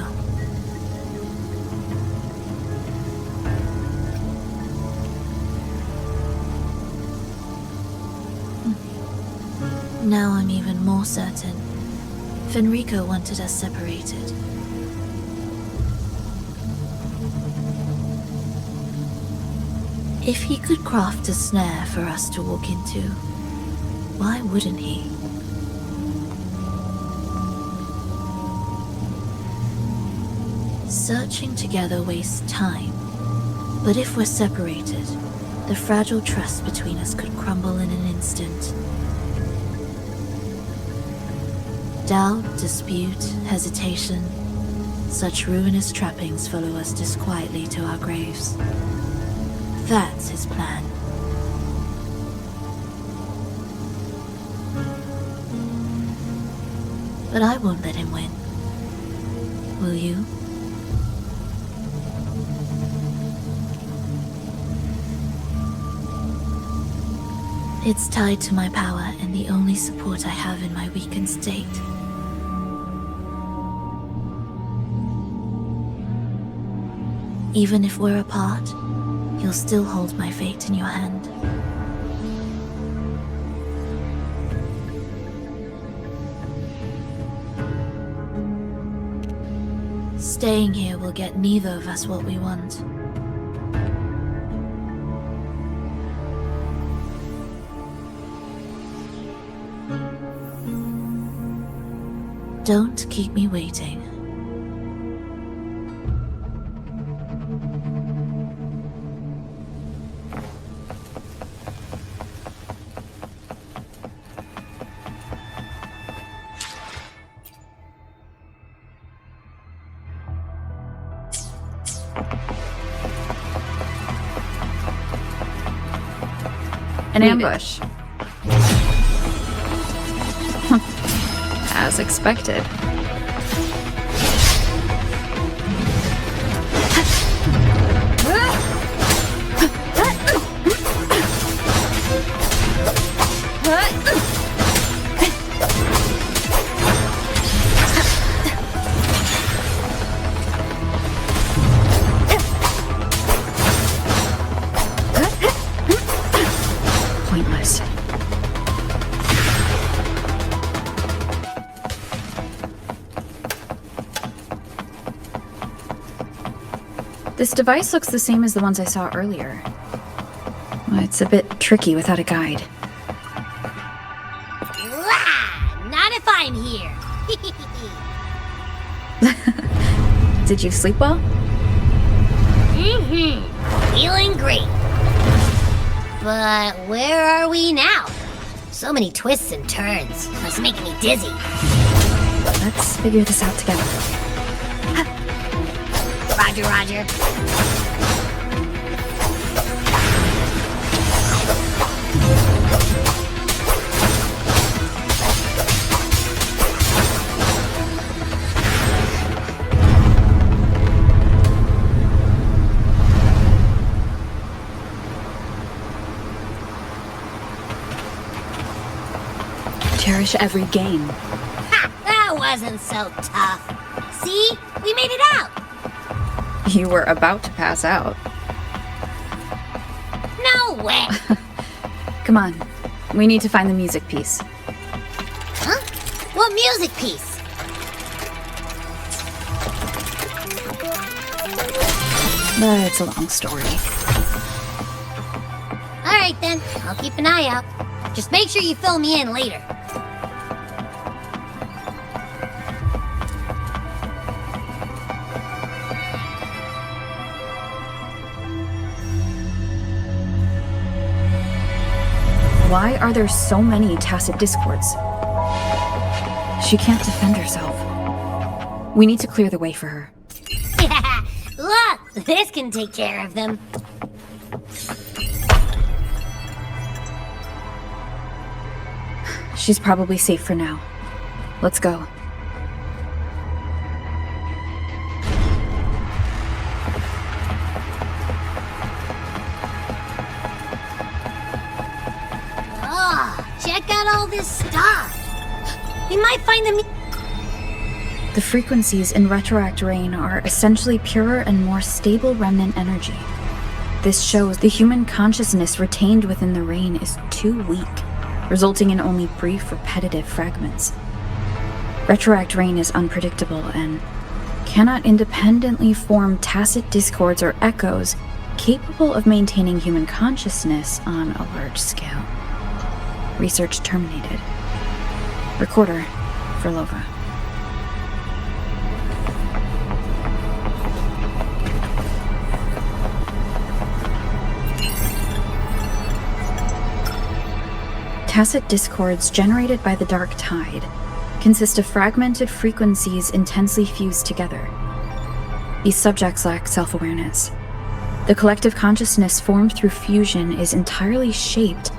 Now I'm even more certain. Fenrico wanted us separated. If he could craft a snare for us to walk into, why wouldn't he? Searching together wastes time, but if we're separated, the fragile trust between us could crumble in an instant. Doubt, dispute, hesitation. such ruinous trappings follow us disquietly to our graves. That's his plan. But I won't let him win. Will you? It's tied to my power and the only support I have in my weakened state. Even if we're apart, you'll still hold my fate in your hand. Staying here will get neither of us what we want. Don't keep me waiting. An ambush. As expected. Pointless. This device looks the same as the ones I saw earlier. It's a bit tricky without a guide. Not if I'm here. Did you sleep well? Feeling great. But where are we now? So many twists and turns. Must make me dizzy. Let's figure this out together. Roger, roger. Cherish every game. Ha! That wasn't so tough. See? We made it out. You were about to pass out. No way. Come on. We need to find the music piece. Huh? What music piece? It's a long story. Alright then, I'll keep an eye out. Just make sure you fill me in later. Why are there so many tacit discords? She can't defend herself. We need to clear the way for her. Look, this can take care of them. She's probably safe for now. Let's go. Check out all this stuff. We might find them. The frequencies in Retroact Rain are essentially purer and more stable remnant energy. This shows the human consciousness retained within the rain is too weak, resulting in only brief, repetitive fragments. Retroact Rain is unpredictable and cannot independently form tacit discords or echoes capable of maintaining human consciousness on a large scale. Research terminated. Recorder for Lova. Tacit discords generated by the Dark Tide consist of fragmented frequencies intensely fused together, These subjects lack self-awareness. The collective consciousness formed through fusion is entirely shaped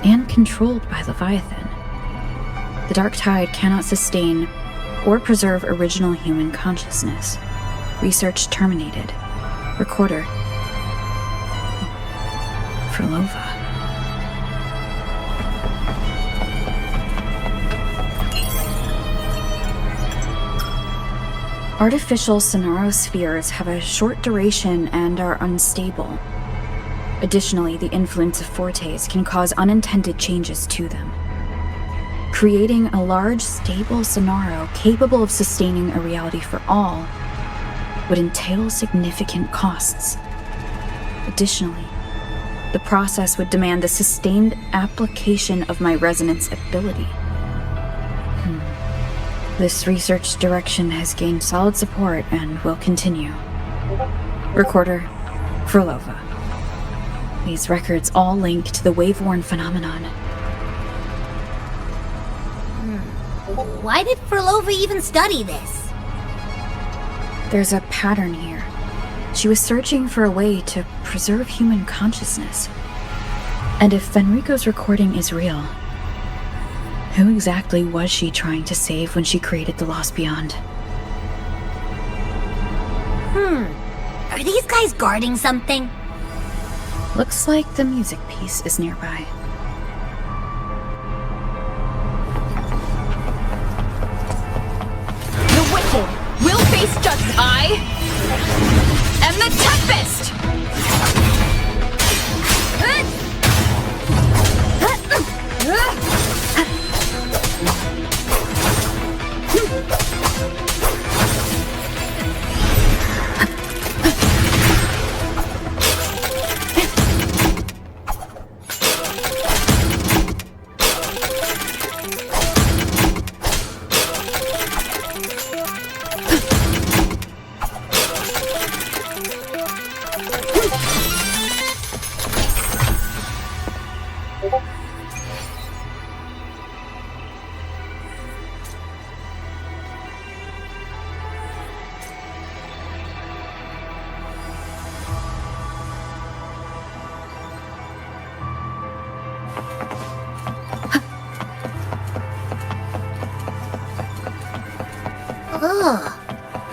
and controlled by Leviathan. The Dark Tide cannot sustain or preserve original human consciousness. Research terminated. Recorder. Frolova. Artificial sonarospheres have a short duration and are unstable. Additionally, the influence of fortes can cause unintended changes to them. Creating a large, stable sonaro capable of sustaining a reality for all would entail significant costs. Additionally, the process would demand the sustained application of my resonance ability. This research direction has gained solid support and will continue. Recorder, Frolova. These records all link to the wave-worn phenomenon. Why did Frolova even study this? There's a pattern here. She was searching for a way to preserve human consciousness. And if Fenrico's recording is real, who exactly was she trying to save when she created the Lost Beyond? Are these guys guarding something? Looks like the music piece is nearby. The Wicked will face justice. I am the Tempest!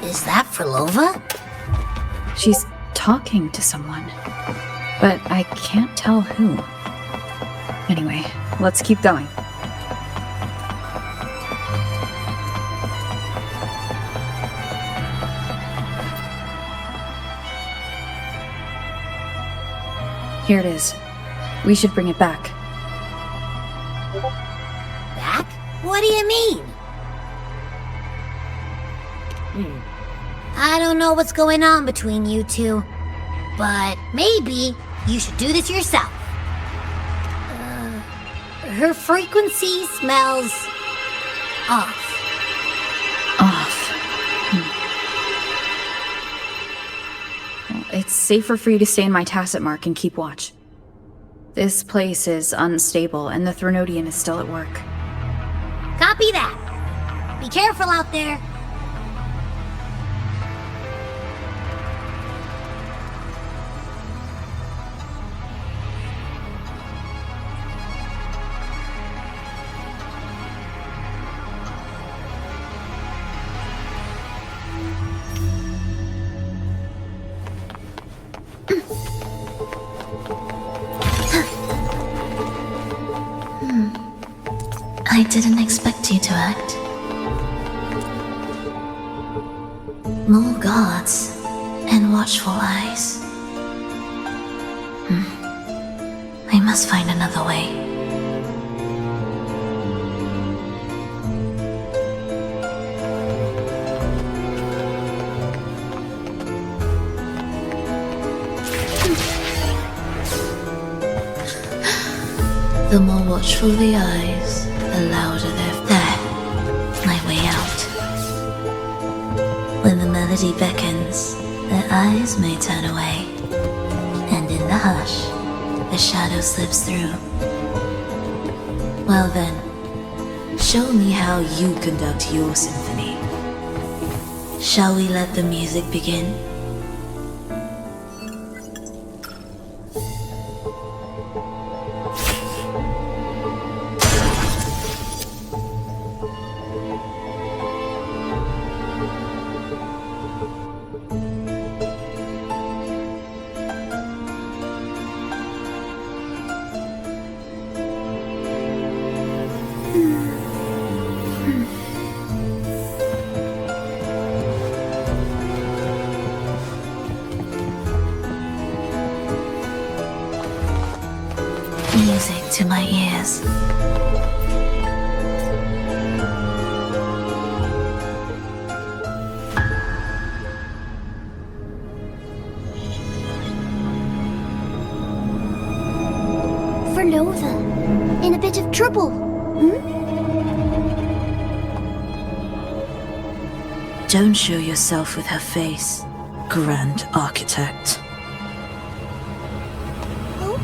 Is that Frolova? She's talking to someone, but I can't tell who. Anyway, let's keep going. Here it is. We should bring it back. Back? What do you mean? I don't know what's going on between you two, but maybe you should do this yourself. Her frequency smells off. Well, it's safer for you to stay in my tacit mark and keep watch. This place is unstable, and the Threnodian is still at work. Copy that. Be careful out there. I didn't expect you to act. More guards and watchful eyes. I must find another way. The more watchful the eyes, the louder there. My way out. When the melody beckons, their eyes may turn away, and in the hush, the shadow slips through. Well then, show me how you conduct your symphony. Shall we let the music begin? to my ears. Verlova, in a bit of trouble, Don't show yourself with her face, Grand Architect. Oh?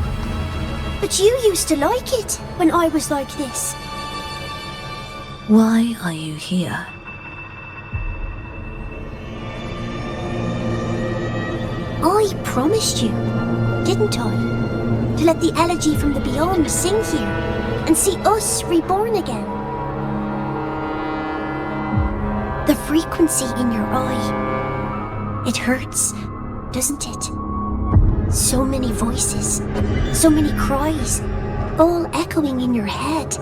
But you used to like it when I was like this. Why are you here? I promised you, didn't I? To let the elegy from the beyond sing here and see us reborn again. The frequency in your eye. It hurts, doesn't it? So many voices, so many cries, all echoing in your head.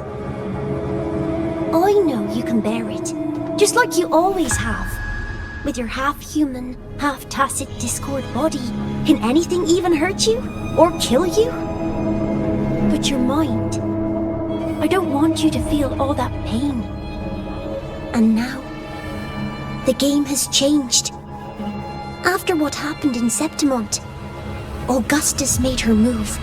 I know you can bear it, just like you always have. With your half-human, half-tacit Discord body, can anything even hurt you? Or kill you? But your mind, I don't want you to feel all that pain. And now, the game has changed. After what happened in Septimont, Augustus made her move.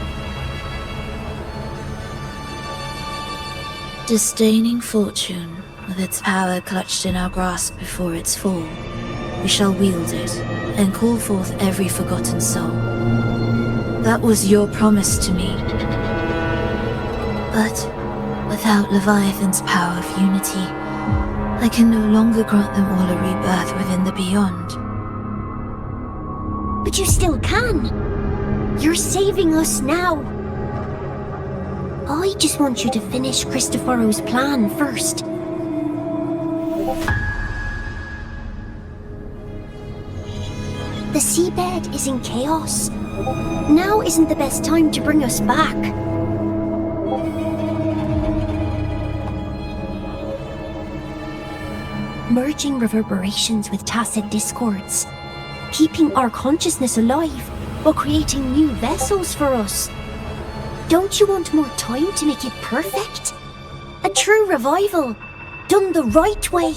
Disdaining fortune, with its power clutched in our grasp before its fall, we shall wield it and call forth every forgotten soul. That was your promise to me. But without Leviathan's power of unity, I can no longer grant them all a rebirth within the beyond. But you still can. You're saving us now. I just want you to finish Cristoforo's plan first. The seabed is in chaos. Now isn't the best time to bring us back. Merging reverberations with tacit discords. Keeping our consciousness alive while creating new vessels for us. Don't you want more time to make it perfect? A true revival, done the right way.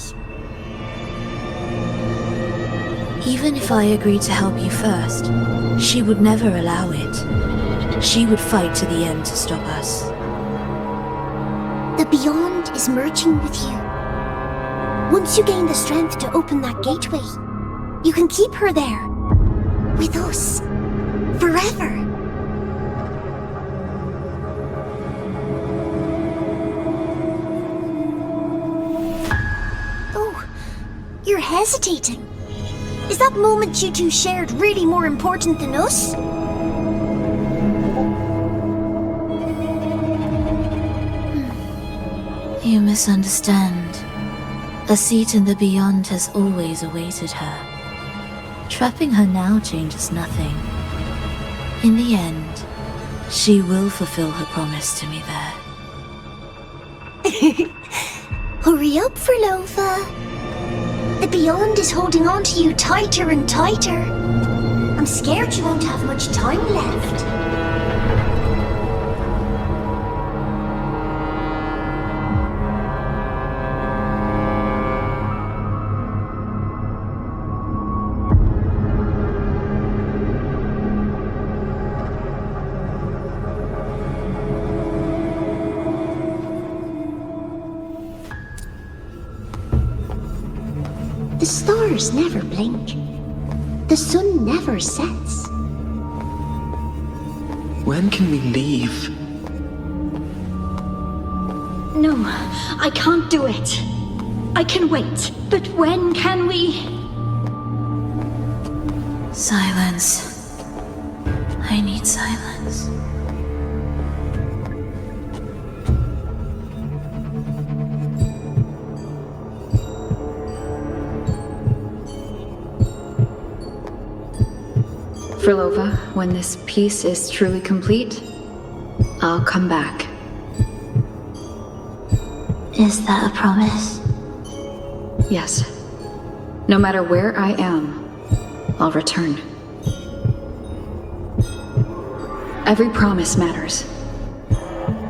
Even if I agreed to help you first, she would never allow it. She would fight to the end to stop us. The beyond is merging with you. Once you gain the strength to open that gateway, you can keep her there. With us. Forever. Oh, you're hesitating. Is that moment you two shared really more important than us? You misunderstand. A seat in the beyond has always awaited her. Trapping her now changes nothing. In the end, she will fulfill her promise to me there. Hurry up, Verlova. The beyond is holding on to you tighter and tighter. I'm scared you won't have much time left. The stars never blink. The sun never sets. When can we leave? No, I can't do it. I can wait, but when can we? Silence. I need silence. Verlova, when this piece is truly complete, I'll come back. Is that a promise? Yes. No matter where I am, I'll return. Every promise matters.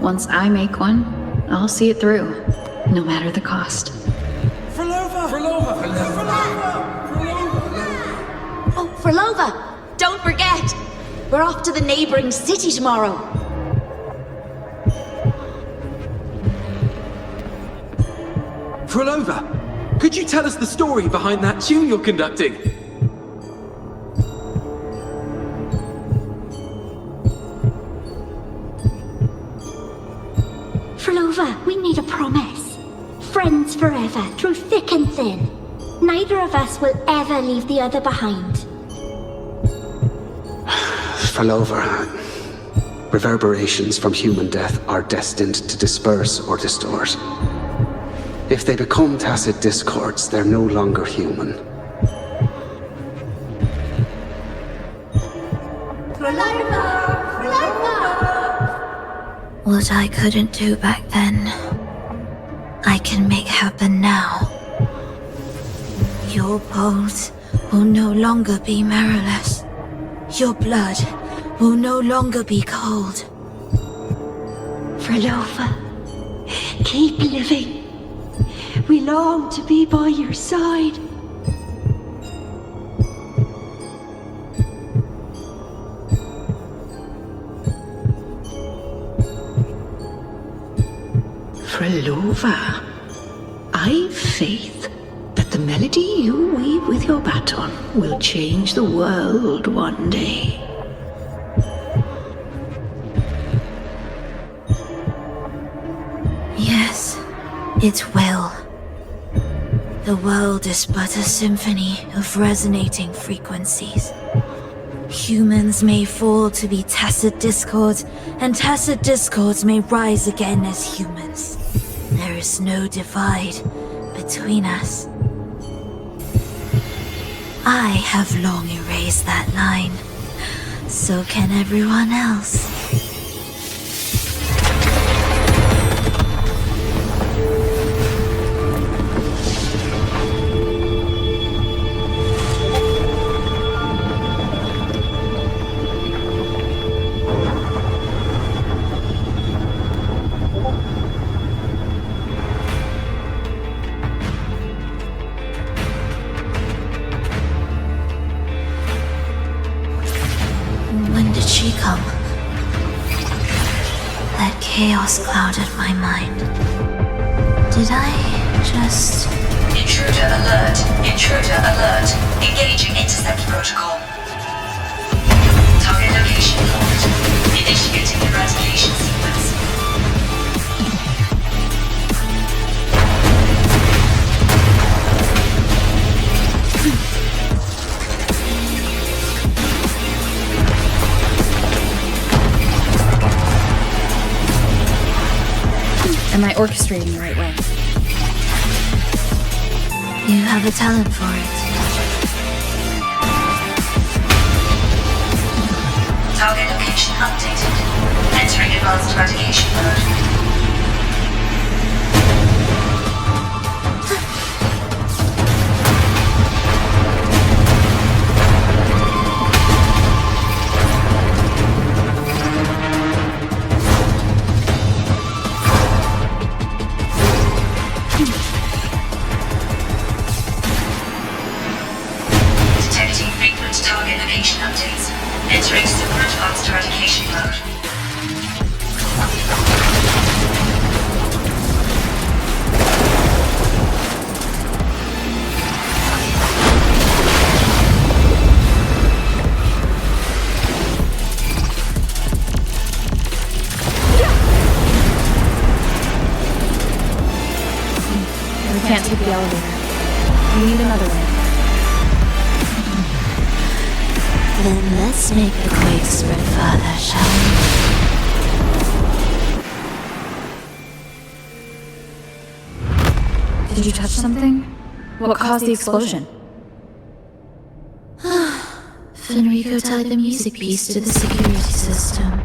Once I make one, I'll see it through, no matter the cost. Oh, Frolova! Don't forget! We're off to the neighboring city tomorrow. Frolova, could you tell us the story behind that tune you're conducting? Frolova, we made a promise. Friends forever, through thick and thin. Neither of us will ever leave the other behind. Frolova, reverberations from human death are destined to disperse or distort. If they become tacit discords, they're no longer human. What I couldn't do back then, I can make happen now. Your bones will no longer be marrowless. Your blood will no longer be cold. Frolova, keep living. We long to be by your side. Frolova, I've faith that the melody you weave with your baton will change the world one day. Yes, it will. The world is but a symphony of resonating frequencies. Humans may fall to be tacit discords, and tacit discords may rise again as humans. There is no divide between us. I have long erased that line. So can everyone else. When did she come? That chaos clouded my mind. Did I just... Intruder alert! Intruder alert! Engaging intercept protocol. Target location locked. Initiating eradication sequence. Am I orchestrating the right way? You have a talent for it. Target location updated. Entering advanced eradication mode. Detecting frequent target location updates. Entering super advanced eradication mode. We can't take the elevator. We need another way. Then let's make the quake spread further, shall we? Did you touch something? What caused the explosion? Fenrico tied the music piece to the security system.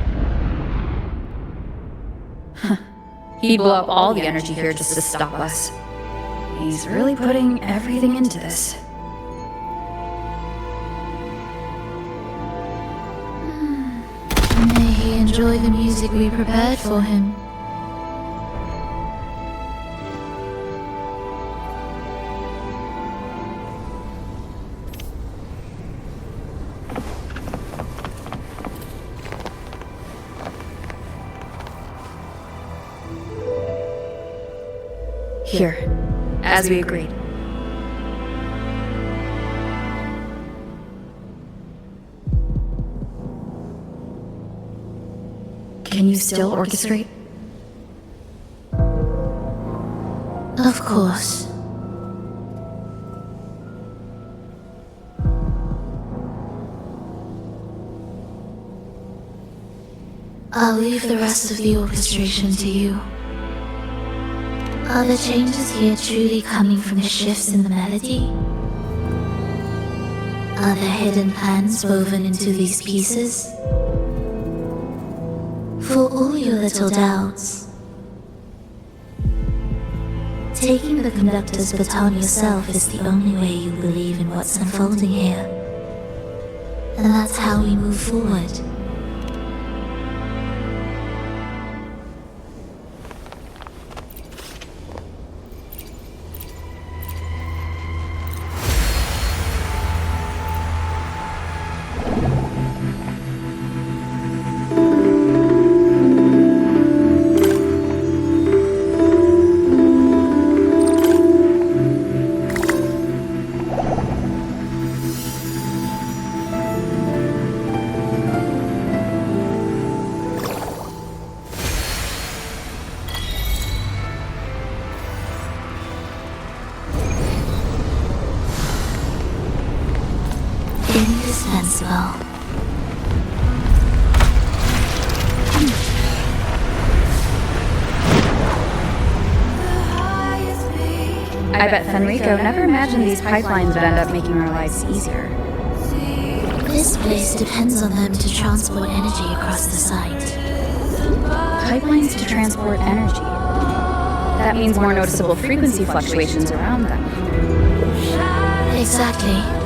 He'd blow up all the energy here just to stop us. He's really putting everything into this. May he enjoy the music we prepared for him. Here, as we agreed. Can you still orchestrate? Of course. I'll leave the rest of the orchestration to you. Are the changes here truly coming from the shifts in the melody? Are there hidden plans woven into these pieces? For all your little doubts, taking the conductor's baton yourself is the only way you believe in what's unfolding here. And that's how we move forward. Indispensable. I bet Fenrico never imagined these pipelines would end up making our lives easier. This place depends on them to transport energy across the site. Pipelines to transport energy. That means more noticeable frequency fluctuations around them. Exactly.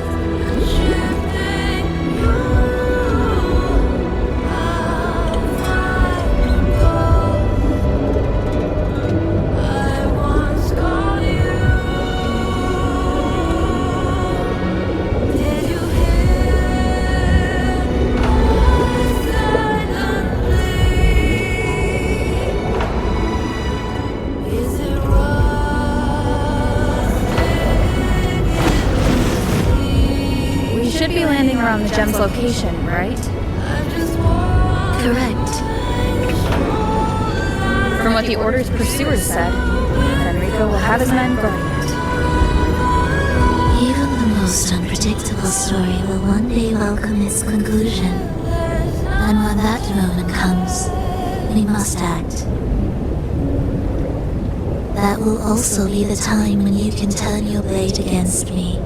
Around the gem's location, right? Correct. From what the Order's pursuers said, Fenrico will have his men guarding it. Even the most unpredictable story will one day welcome its conclusion. And when that moment comes, we must act. That will also be the time when you can turn your blade against me.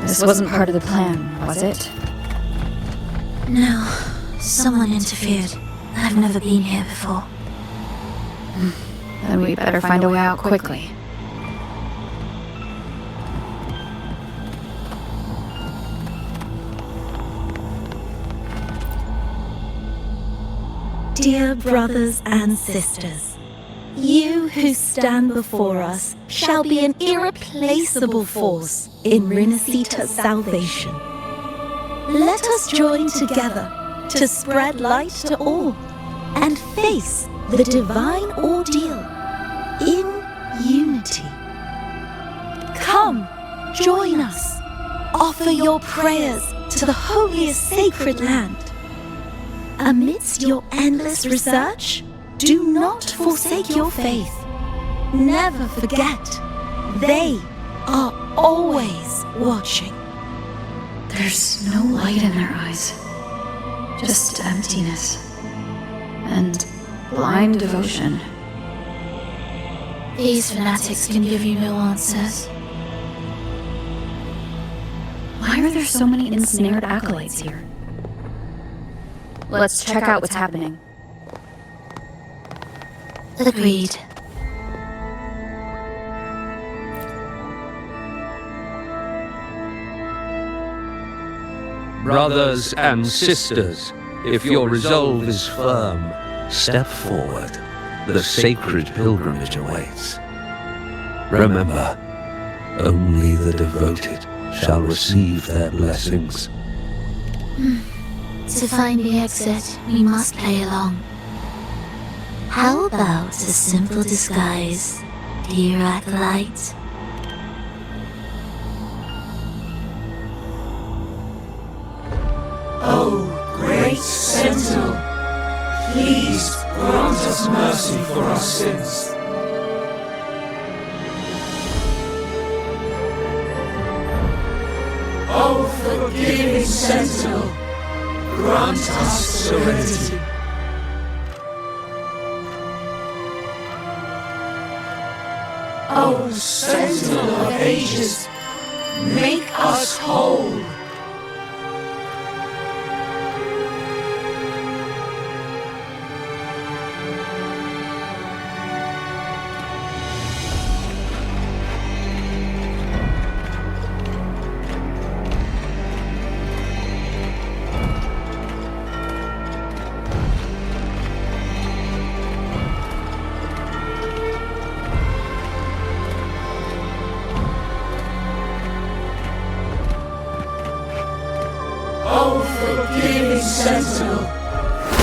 This wasn't part of the plan, was it? No. Someone interfered. I've never been here before. Then we better find a way out quickly. Dear brothers and sisters, you who stand before us shall be an irreplaceable force in Rinasita's salvation. Let us join together to spread light to all and face the divine ordeal in unity. Come, join us. Offer your prayers to the holiest sacred land. Amidst your endless research, do not forsake your faith. Never forget, they are always watching. There's no light in their eyes. Just emptiness. And blind devotion. These fanatics can give you no answers. Why are there so many ensnared acolytes here? Let's check out what's happening. Agreed. Brothers and sisters, if your resolve is firm, step forward. The sacred pilgrimage awaits. Remember, only the devoted shall receive their blessings. To find the exit, we must play along. How about a simple disguise, dear acolyte? Oh, great Sentinel, please grant us mercy for our sins. Oh, forgiving Sentinel, grant us serenity. Oh, Sentinel of ages, make us whole. Oh, forgiving Sentinel,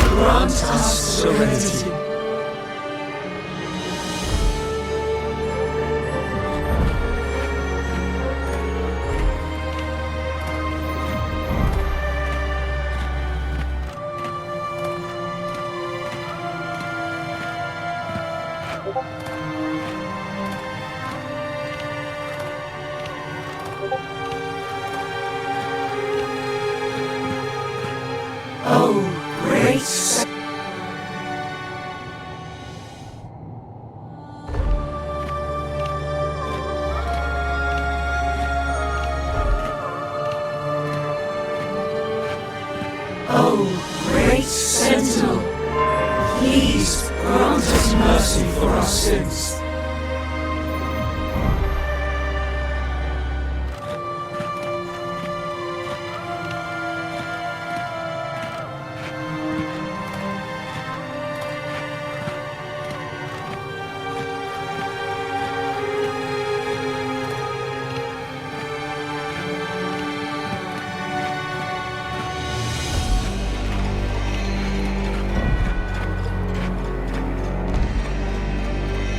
grant us serenity. Oh, great Sentinel, please grant us mercy for our sins.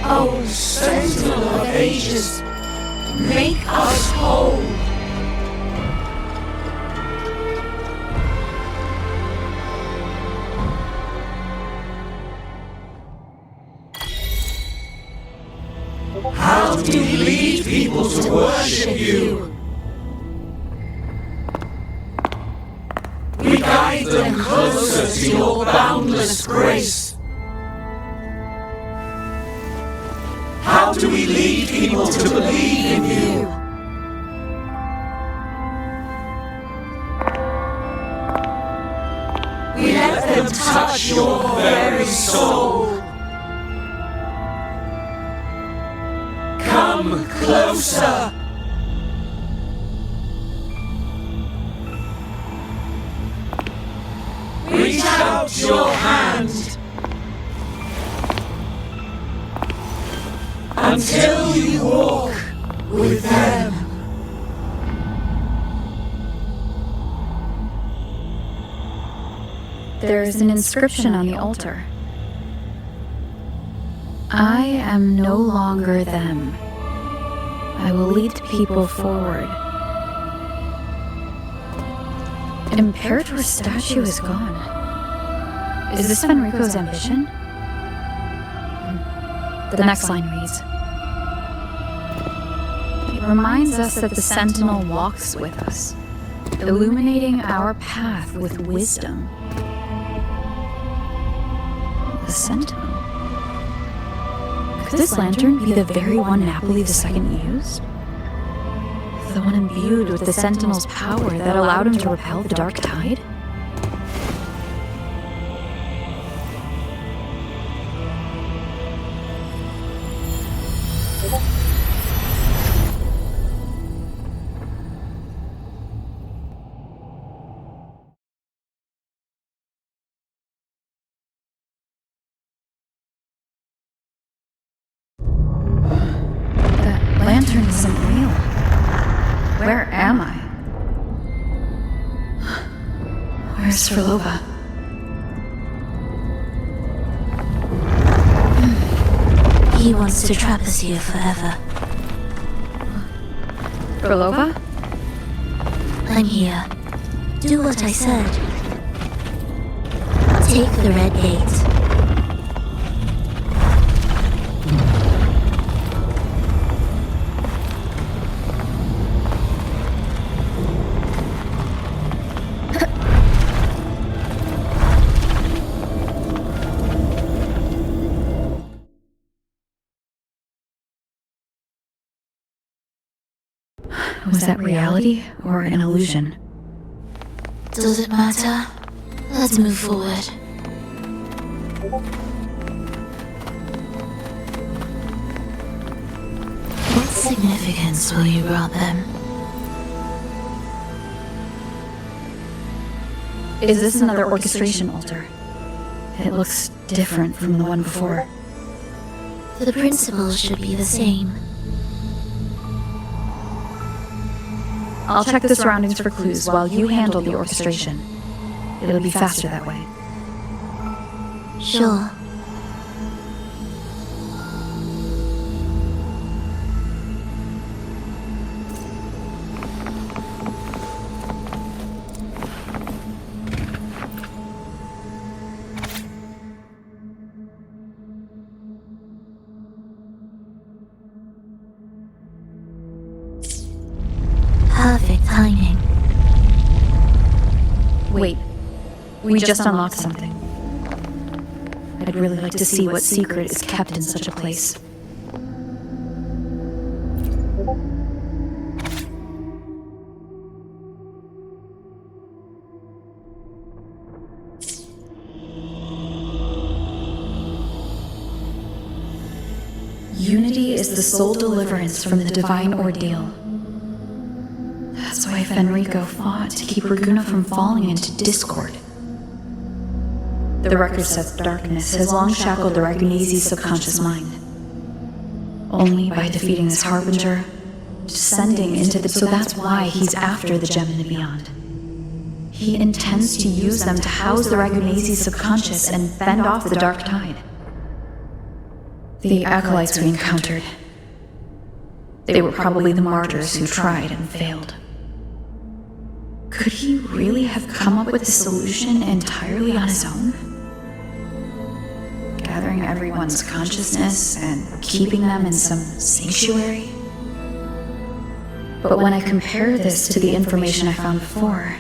Oh, Sentinel of ages, make us whole. How do you lead people to worship you? We guide them closer to your boundless grace. How do we lead people to believe in you? We let them touch your very soul. Come closer. Reach out your hand. Until you walk with them. There's an inscription on the altar. I am no longer them. I will lead people forward. The Imperator's statue is gone. Is this Fenrico's ambition? The next line reads, it reminds us that the Sentinel walks with us, illuminating our path with wisdom. The Sentinel? Could this lantern be the very one Napoli II used? The one imbued with the Sentinel's power that allowed him to repel the dark tide? Lantern isn't real. Where am I? Where's Frolova? He wants to trap us here forever. Frolova? I'm here. Do what I said. Take the red gate. Was that reality or an illusion? Does it matter? Let's move forward. What significance will you grant them? Is this another orchestration altar? It looks different from the one before. The principles should be the same. I'll check the surroundings for clues while you handle the orchestration. It'll be faster that way. Sure. Perfect timing. Wait, we just unlocked something. I'd really like to see what secret is kept in such a place. Unity is the sole deliverance from the divine ordeal. That's why Fenrico fought to keep Raguna from falling into discord. The record says darkness has long shackled the Ragunese's subconscious mind. Only by defeating this harbinger, descending into the... So that's why he's after the gem in the beyond. He intends to use them to house the Ragunese's subconscious and fend off the dark tide. The acolytes we encountered, they were probably the martyrs who tried and failed. Could he really have come up with the solution entirely on his own? Gathering everyone's consciousness and keeping them in some sanctuary? But when I compare this to the information I found before,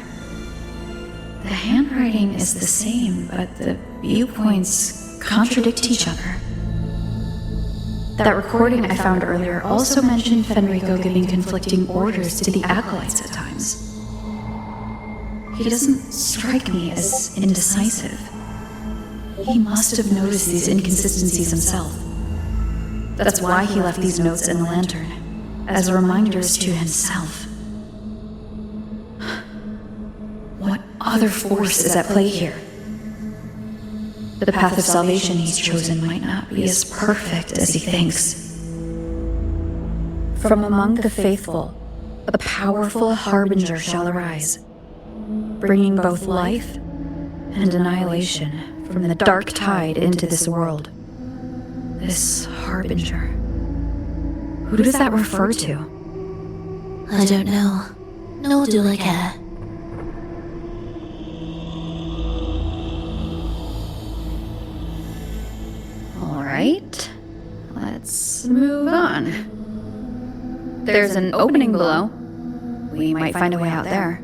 the handwriting is the same, but the viewpoints contradict each other. That recording I found earlier also mentioned Fenrico giving conflicting orders to the acolytes at times. He doesn't strike me as indecisive. He must have noticed these inconsistencies himself. That's why he left these notes in the lantern, as reminders to himself. What other force is at play here? The path of salvation he's chosen might not be as perfect as he thinks. From among the faithful, a powerful harbinger shall arise, bringing both life and annihilation from the dark tide into this world. This harbinger. Who does that refer to? I don't know, nor do I care. Alright, let's move on. There's an opening below. We might find a way out there.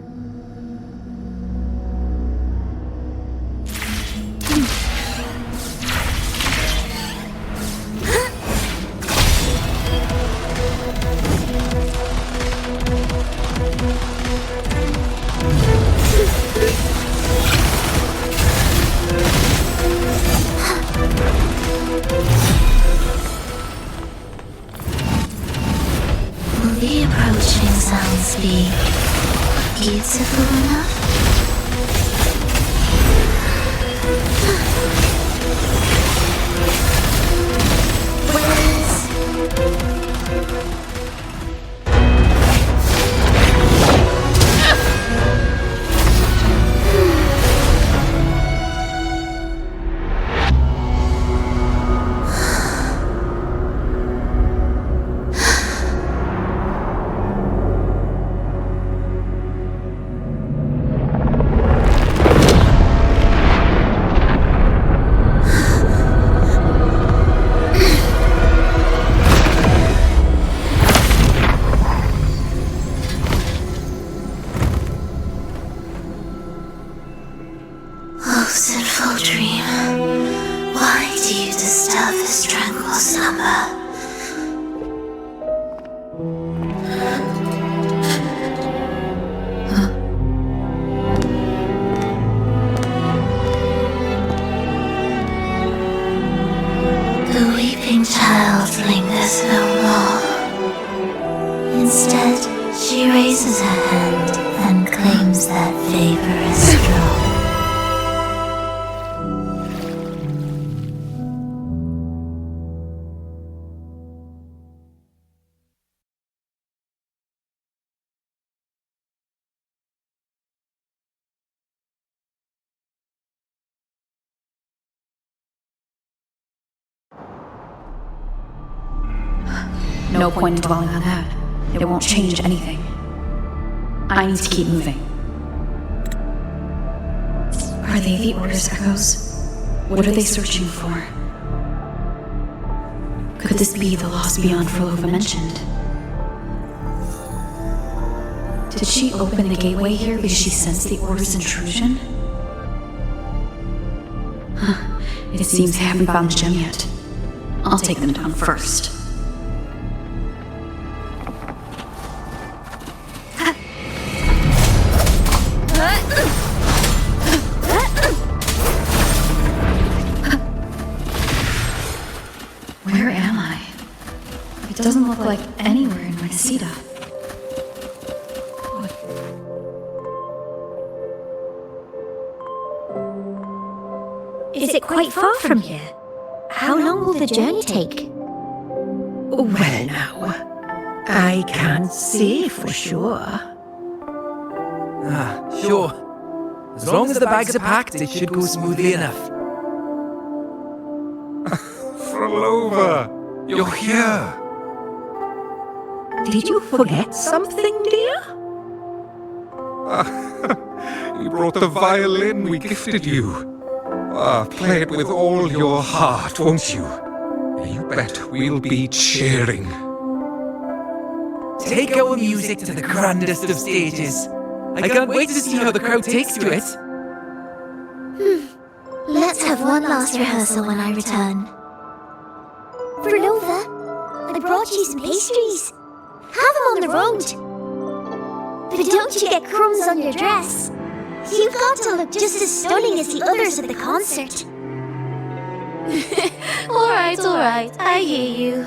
beautiful enough? Oh, sinful dream, why do you disturb this tranquil slumber? The weeping child lingers no more. Instead, she raises her hand and claims that favor is strong. No point in dwelling on that. It won't change anything. I need to keep moving. Are they the Order's echoes? What are they searching for? Could this be the lost beyond Frolova mentioned? Did she open the gateway here because she sensed the Order's intrusion? Huh. It seems they haven't found the gem yet. I'll take them down first. Where am I? It doesn't look like anywhere in Renacita. Is it quite far from here? How long will the journey take? Well now, I can't say for sure. Sure. As long as the bags are packed, it should go smoothly enough. Frolova, you're here. Did you forget something, dear? You brought the violin we gifted you. Play it with all your heart, won't you? You bet we'll be cheering. Take our music to the grandest of stages. I can't wait to see how the crowd takes to it. Let's have one last rehearsal when I return. Frolova, I brought you some pastries. Have them on the road. But don't you get crumbs on your dress. You've got to look just as stunning as the others at the concert. Alright, I hear you.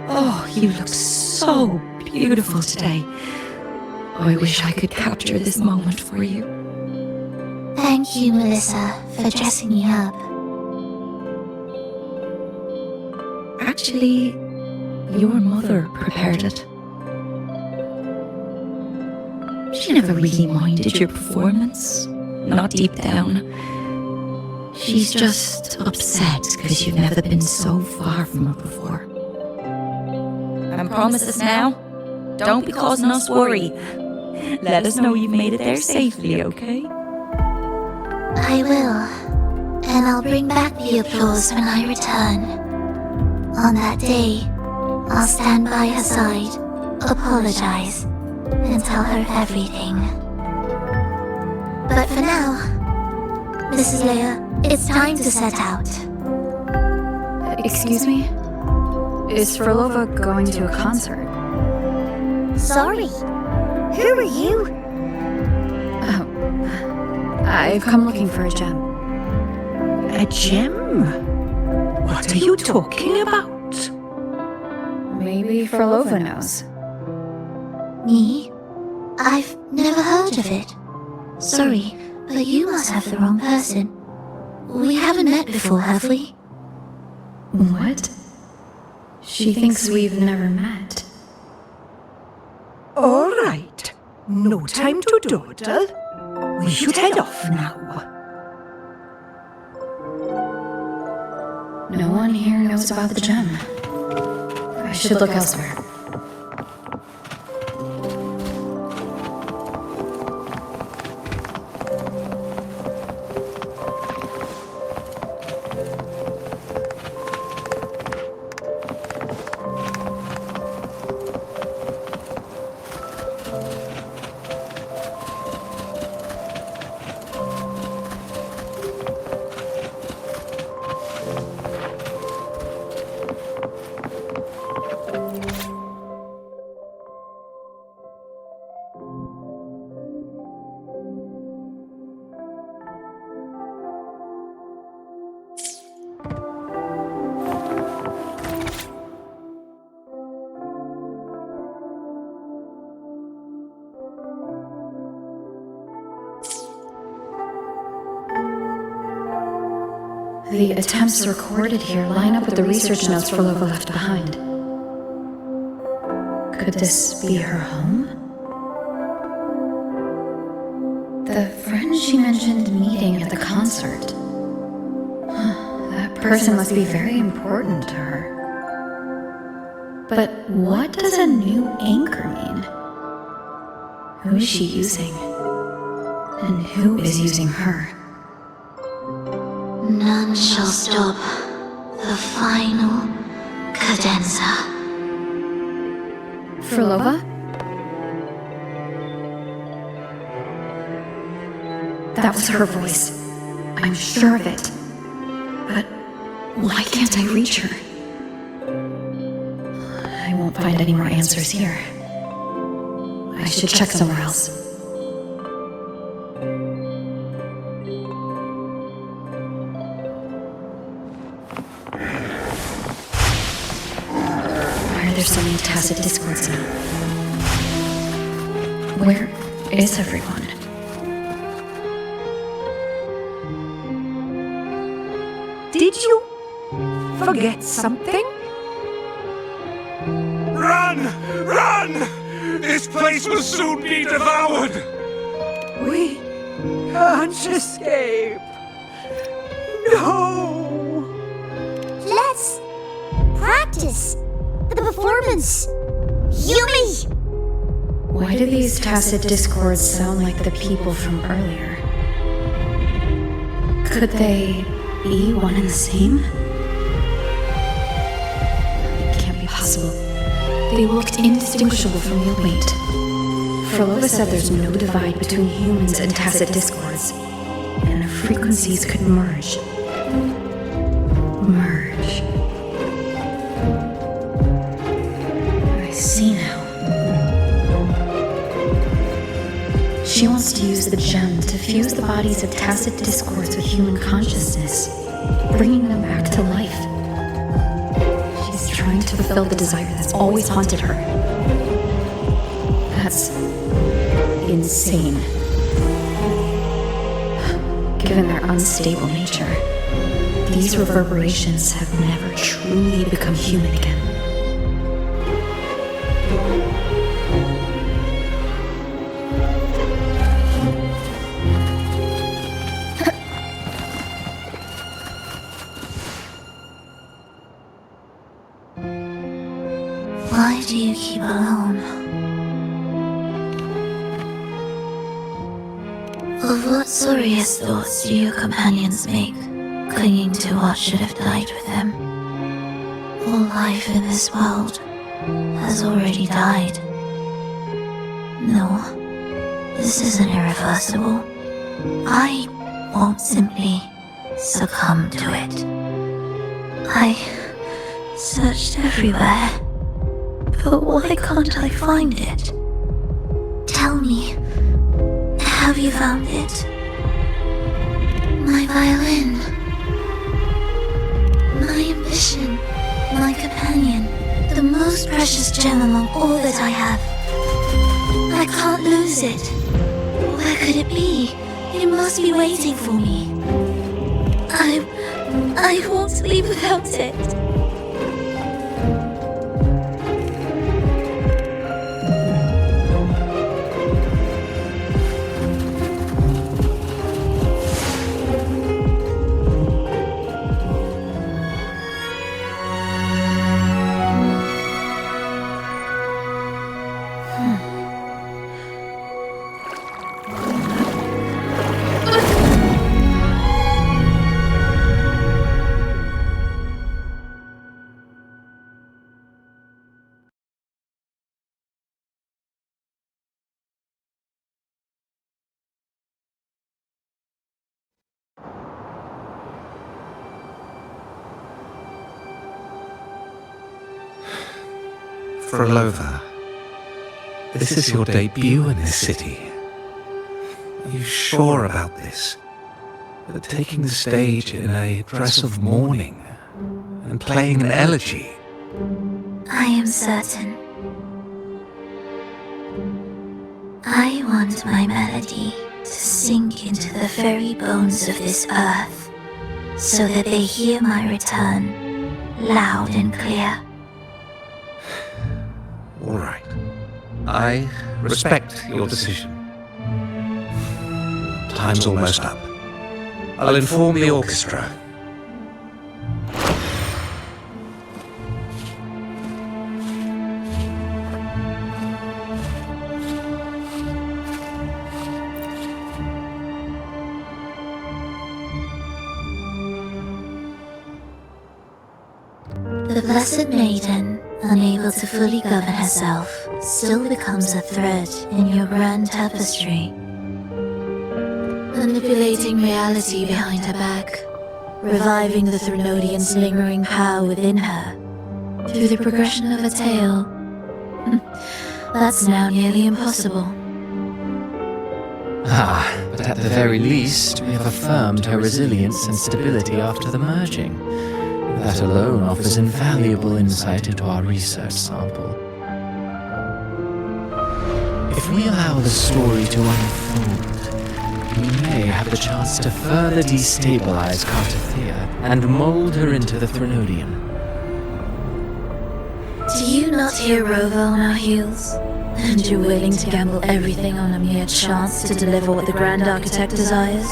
Oh, you look so beautiful today. Oh, I wish I could capture this moment for you. Thank you, Melissa, for dressing me up. Actually, your mother prepared it. She never really minded your performance, not deep down. She's just upset because you've never been so far from her before. And promise us now, don't be causing us worry. Let us know you've made it there safely, okay? I will, and I'll bring back the applause when I return. On that day, I'll stand by her side, apologize, and tell her everything. But for now, Mrs. Leia, it's time to set out. Excuse me? Is Frolova going to a concert? Sorry. Who are you? Oh, I've come looking for a gem. A gem? What are you talking about? Maybe Frolova knows. Me? I've never heard of it. Sorry, but you must have the wrong person. We haven't met before, have we? What? She thinks we've never met. All right. No time to dawdle. We should head off now. No one here knows about the gem. I should look elsewhere. The attempts recorded here line up with the research notes Frolova left behind. Could this be her home? The friend she mentioned meeting at the concert. That person must be very important to her. But what does a new anchor mean? Who is she using? And who is using her? None shall stop the final cadenza. Frolova? That was her voice. I'm sure of it. But why can't I reach her? I won't find any more answers here. I should check somewhere else. There's so many tacit discords now. Where is everyone? Did you forget something? Run! Run! This place will soon be devoured! We can't escape. No! Let's practice the performance. Yumi! Why do these tacit discords sound like the people from earlier? Could they be one and the same? It can't be possible. They looked indistinguishable from your weight. Frolova said there's no divide between humans and tacit discords, and their frequencies could merge. Merge. I see now. She wants to use the gem to fuse the bodies of tacit discords with human consciousness, bringing them back to life. She's trying to fulfill the desire that's always haunted her. That's insane. Given their unstable nature, these reverberations have never truly become human again. Why do you keep alone? Of what sorriest thoughts do your companions make, clinging to what should have died with them? All life in this world has already died. No, this isn't irreversible. I won't simply succumb to it. I searched everywhere, but why can't I find it? Tell me, have you found it? My violin. My ambition. My companion. The most precious gem among all that I have. I can't lose it. Where could it be? It must be waiting for me. I won't leave without it. Frolova, this is your debut in this city. Are you sure about this? That taking the stage in a dress of mourning and playing an elegy? I am certain. I want my melody to sink into the very bones of this earth, so that they hear my return, loud and clear. All right. I respect your decision. Time's almost up. I'll inform the orchestra. The Blessed Maiden, unable to fully govern herself, still becomes a thread in your grand tapestry. Manipulating reality behind her back, reviving the Threnodian's lingering power within her, through the progression of a tale. That's now nearly impossible. But at the very least, we have affirmed her resilience and stability after the merging. That alone offers invaluable insight into our research sample. If we allow the story to unfold, we may have the chance to further destabilize Cartathea and mold her into the Threnodian. Do you not hear Rover on our heels? And you're willing to gamble everything on a mere chance to deliver what the Grand Architect desires?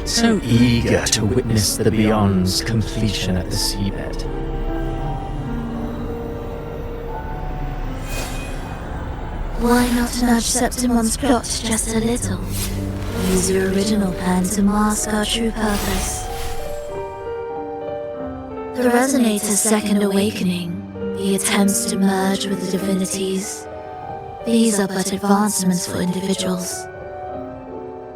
So eager to witness the Beyond's completion at the seabed. Why not nudge Septimon's plot just a little? Use your original plan to mask our true purpose. The Resonator's second awakening, the attempts to merge with the divinities, these are but advancements for individuals.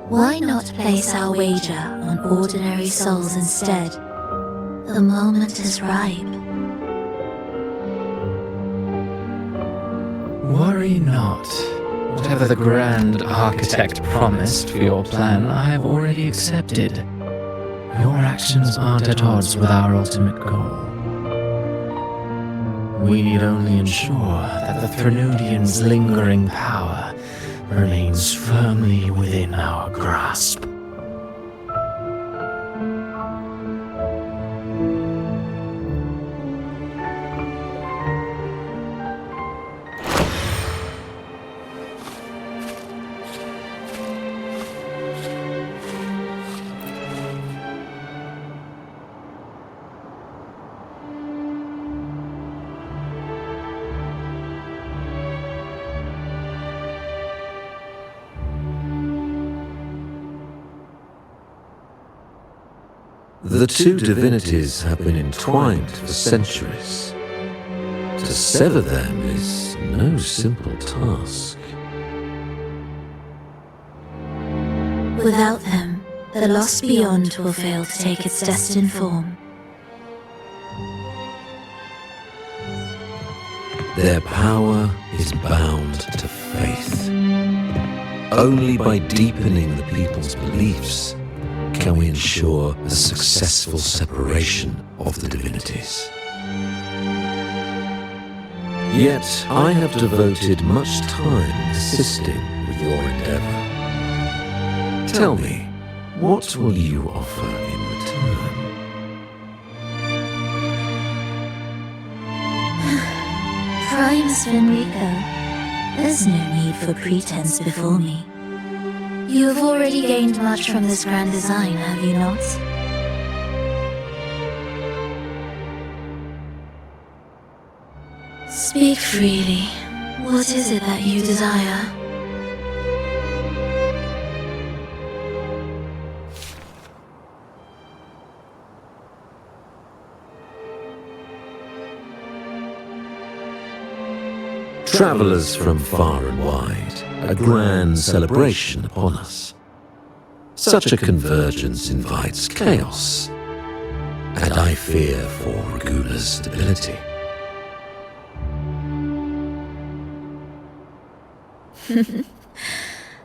Why not place our wager on ordinary souls instead? The moment is ripe. Worry not. Whatever the Grand Architect promised for your plan, I have already accepted. Your actions aren't at odds with our ultimate goal. We need only ensure that the Threnodian's lingering power remains firmly within our grasp. The two divinities have been entwined for centuries. To sever them is no simple task. Without them, the lost beyond will fail to take its destined form. Their power is bound to faith. Only by deepening the people's beliefs can we ensure a successful separation of the divinities. Yet I have devoted much time assisting with your endeavor. Tell me, what will you offer in return? Primus Fenrico, there's no need for pretense before me. You have already gained much from this grand design, have you not? Speak freely. What is it that you desire? Travelers from far and wide, a grand celebration upon us. Such a convergence invites chaos, and I fear for Regula's stability.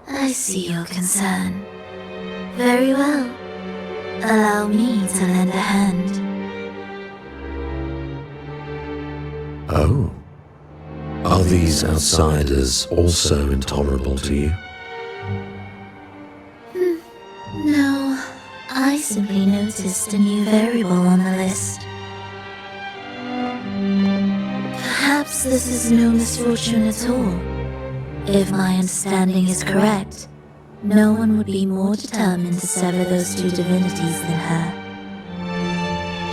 I see your concern. Very well. Allow me to lend a hand. Oh. Are these outsiders also intolerable to you? No, I simply noticed a new variable on the list. Perhaps this is no misfortune at all. If my understanding is correct, no one would be more determined to sever those two divinities than her.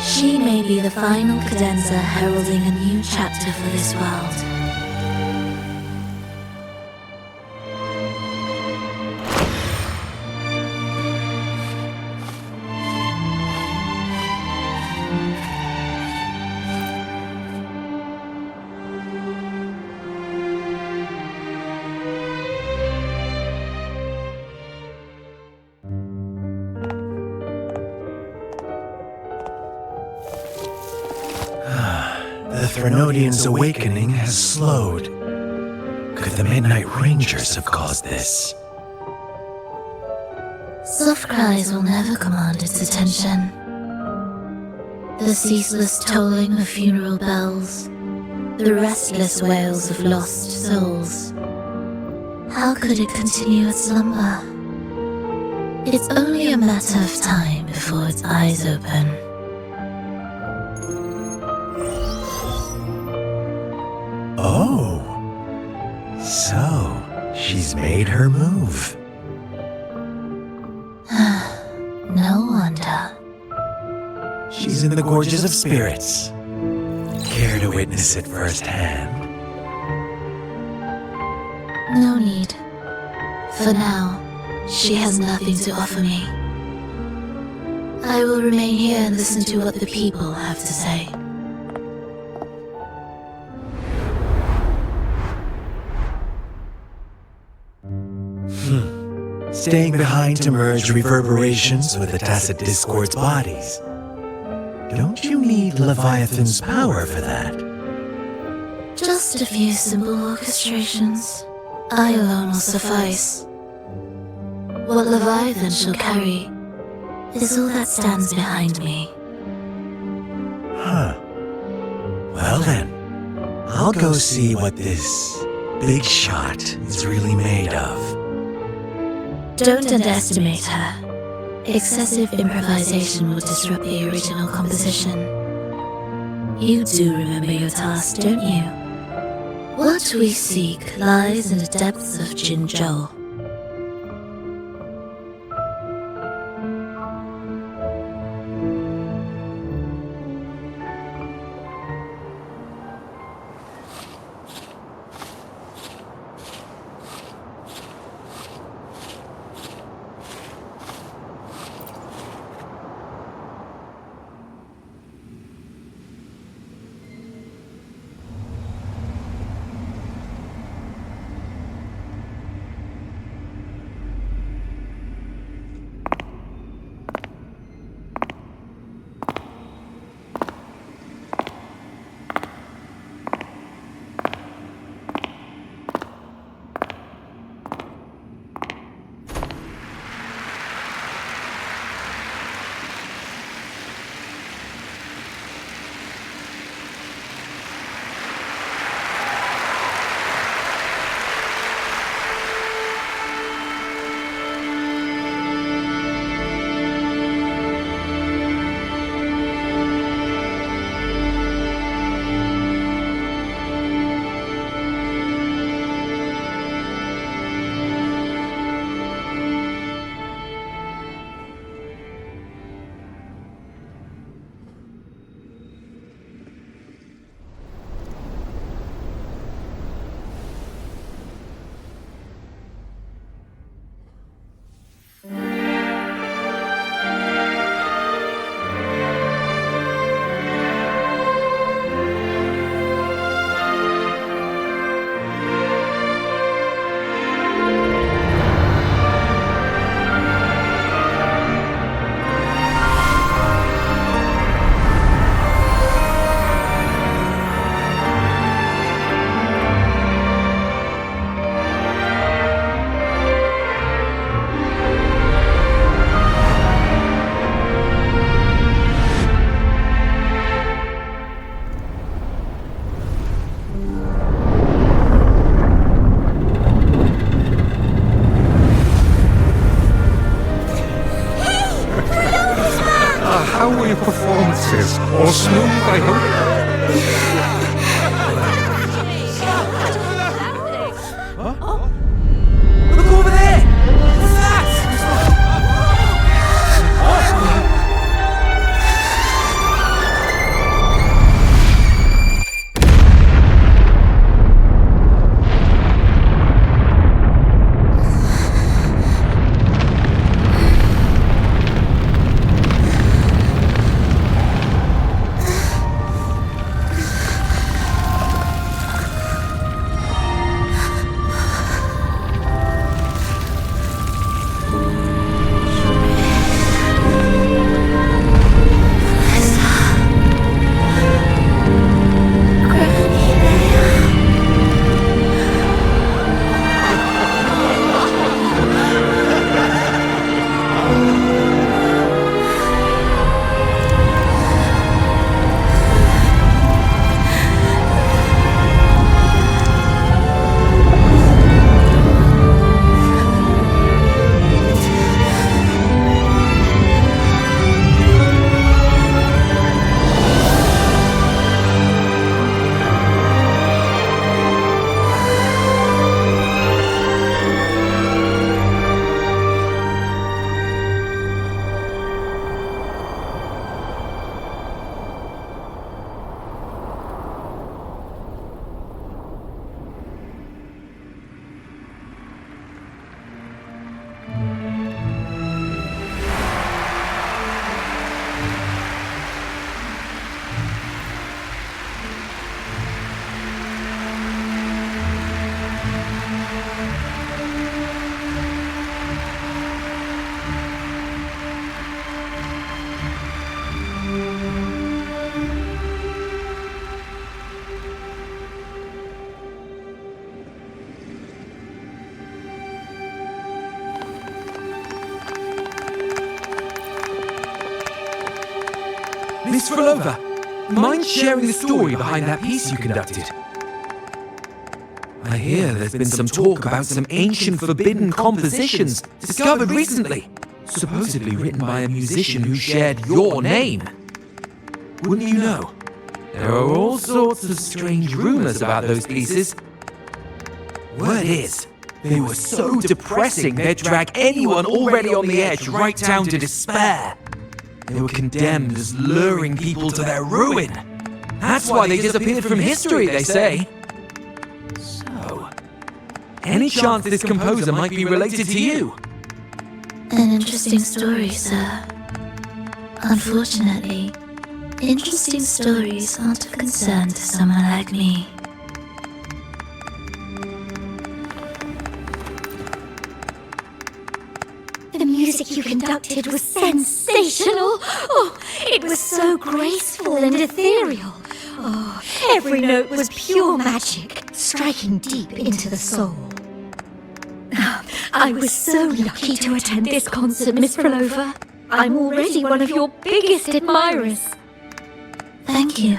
She may be the final cadenza heralding a new chapter for this world. The Threnodian's awakening has slowed. Could the Midnight Rangers have caused this? Soft cries will never command its attention. The ceaseless tolling of funeral bells, the restless wails of lost souls. How could it continue its slumber? It's only a matter of time before its eyes open. Oh, so she's made her move. No wonder. She's in the Gorges of Spirits. Care to witness it firsthand? No need. For now, she has nothing to offer me. I will remain here and listen to what the people have to say. Staying behind to merge reverberations with the Tacit Discord's bodies. Don't you need Leviathan's power for that? Just a few simple orchestrations. I alone will suffice. What Leviathan shall carry is all that stands behind me. Huh. Well then, I'll go see what this big shot is really made of. Don't underestimate her. Excessive improvisation will disrupt the original composition. You do remember your task, don't you? What we seek lies in the depths of Jinzhou. All smooth, I hope? Look over there! What's that? Miss Frolova, mind sharing the story behind that piece you conducted? I hear there's been some talk about some ancient forbidden compositions discovered recently, supposedly written by a musician who shared your name. Wouldn't you know? There are all sorts of strange rumors about those pieces. Word is, they were so depressing they'd drag anyone already on the edge right down to despair. They were condemned as luring people to their ruin. That's why they disappeared from history, they say. So, any chance this composer might be related to you? An interesting story, sir. Unfortunately, interesting stories aren't of concern to someone like me. The music you conducted was sensational. Oh, it was so graceful and ethereal. Oh, every note was pure magic, striking deep into the soul. I was so lucky to attend this concert, Miss Frolova. I'm already one of your biggest admirers. Thank you.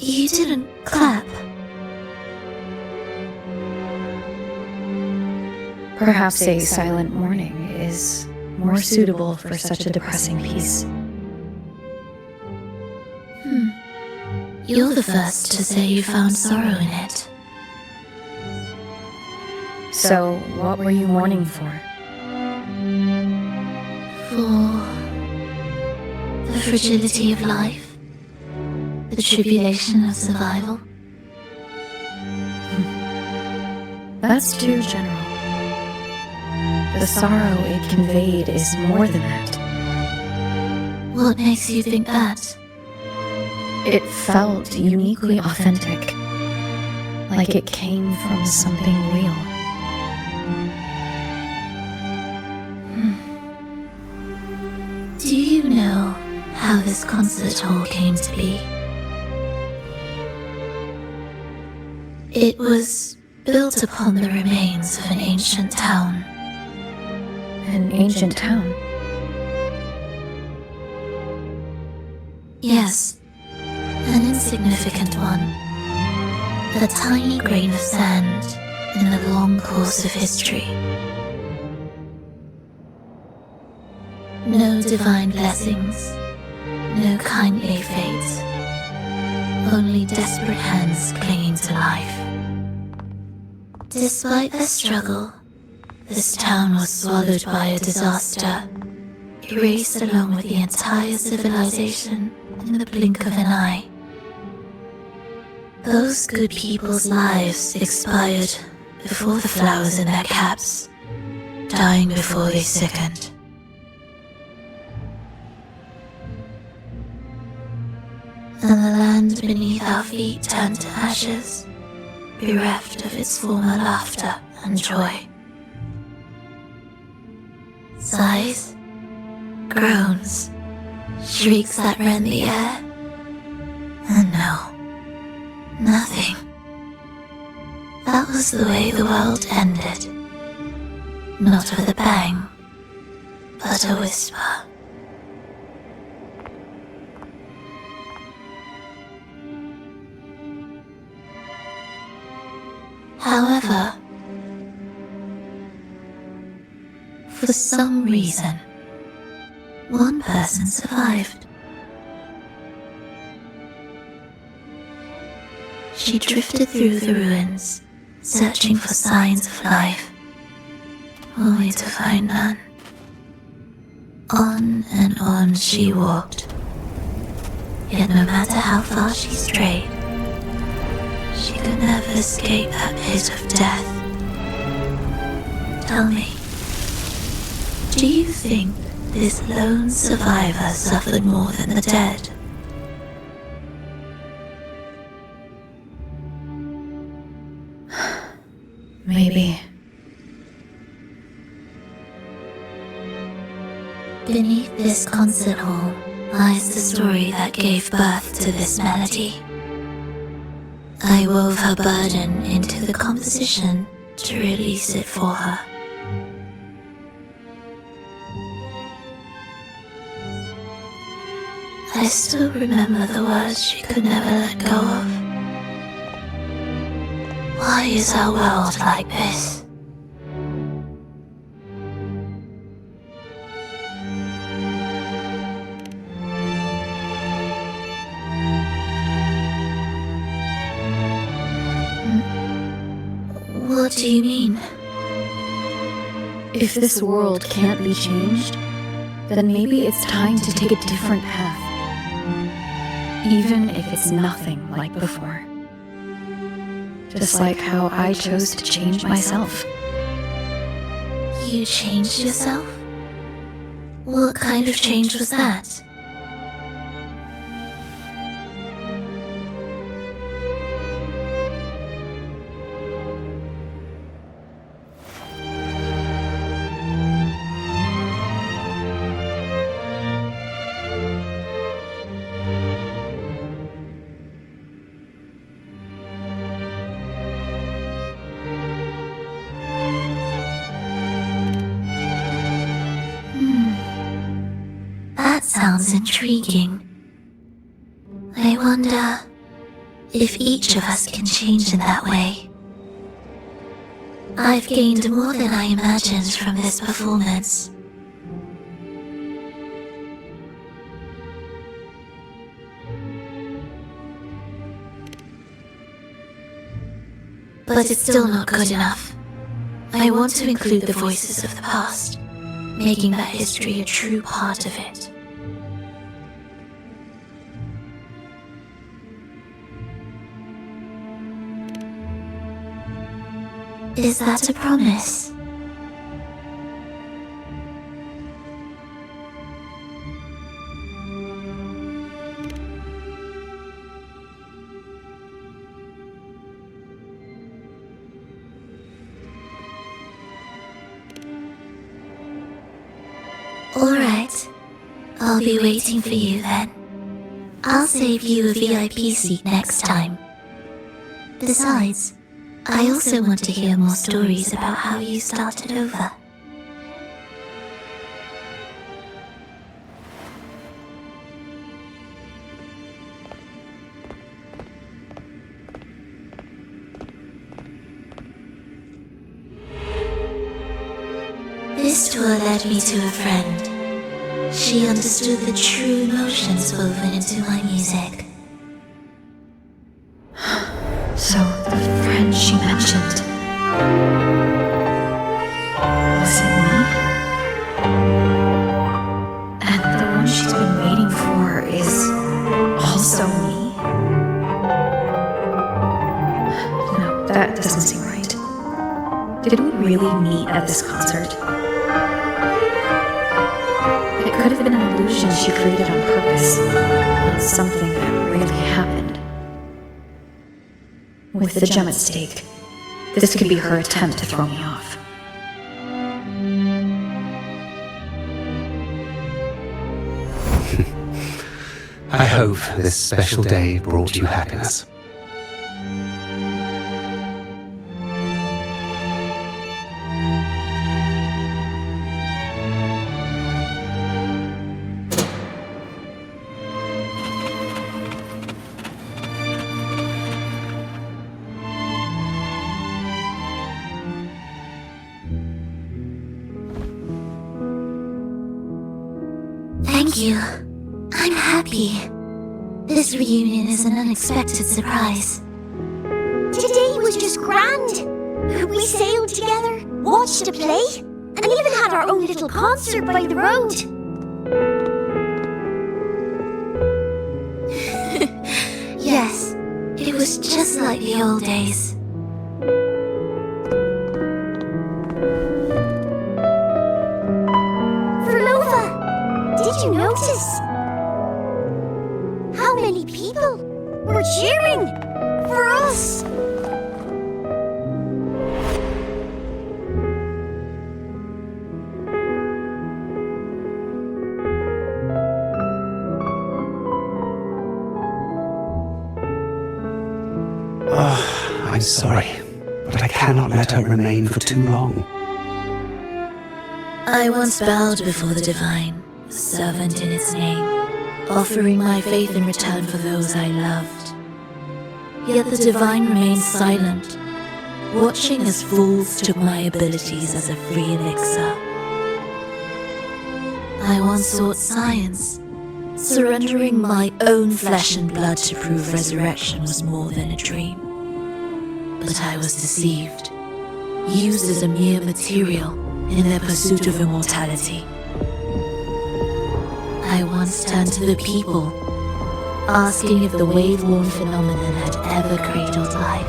You didn't clap. Perhaps a silent mourning is more suitable for such a depressing piece. You're the first to say you found sorrow in it. So, what were you mourning for? For the fragility of life, the tribulation of survival. That's too general. The sorrow it conveyed is more than that. What makes you think that? It felt uniquely authentic, like it came from something real. how this concert hall came to be. It was built upon the remains of an ancient town. An ancient town? Yes, an insignificant one. A tiny grain of sand in the long course of history. No divine blessings, no kindly fate. Only desperate hands clinging to life. Despite their struggle, this town was swallowed by a disaster, erased along with the entire civilization in the blink of an eye. Those good people's lives expired before the flowers in their caps, dying before they sickened. And the land beneath our feet turned to ashes, bereft of its former laughter and joy. Sighs, groans, shrieks that rent the air, and no, nothing. That was the way the world ended. Not with a bang, but a whisper. However, for some reason, one person survived. She drifted through the ruins, searching for signs of life, only to find none. On and on she walked, yet no matter how far she strayed, she could never escape that pit of death. Tell me, do you think this lone survivor suffered more than the dead? Maybe. Beneath this concert hall lies the story that gave birth to this melody. I wove her burden into the composition to release it for her. I still remember the words she could never let go of. Why is our world like this? What do you mean? If this world can't be changed, then maybe it's time to take a different path. Even if it's nothing like before. Just like how I chose to change myself. You changed yourself? What kind of change was that? That sounds intriguing. I wonder if each of us can change in that way. I've gained more than I imagined from this performance. But it's still not good enough. I want to include the voices of the past, making that history a true part of it. Is that a promise? All right, I'll be waiting for you then. I'll save you a VIP seat next time. Besides, I also want to hear more stories about how you started over. This tour led me to a friend. She understood the true emotions woven into my music. So, the friend she mentioned. Was it me? And the one she's been waiting for is also me? No, that doesn't seem right. Did we really meet at this concert? It could have been an illusion she created on purpose, not something that really happened. With the gem at stake, this could be her attempt to throw me off. I hope this special day brought you happiness. Thank you. I'm happy. This reunion is an unexpected surprise. Today was just grand. We sailed together, watched a play, and even had our own little concert by the road. Yes, it was just like the old days. Did you notice? How many people were cheering for us? I'm sorry, but I cannot let her remain for too long. I once bowed before the divine, a servant in its name, offering my faith in return for those I loved. Yet the divine remained silent, watching as fools took my abilities as a free elixir. I once sought science, surrendering my own flesh and blood to prove resurrection was more than a dream. But I was deceived, used as a mere material in their pursuit of immortality. I once turned to the people, asking if the wave-worn phenomenon had ever cradled life.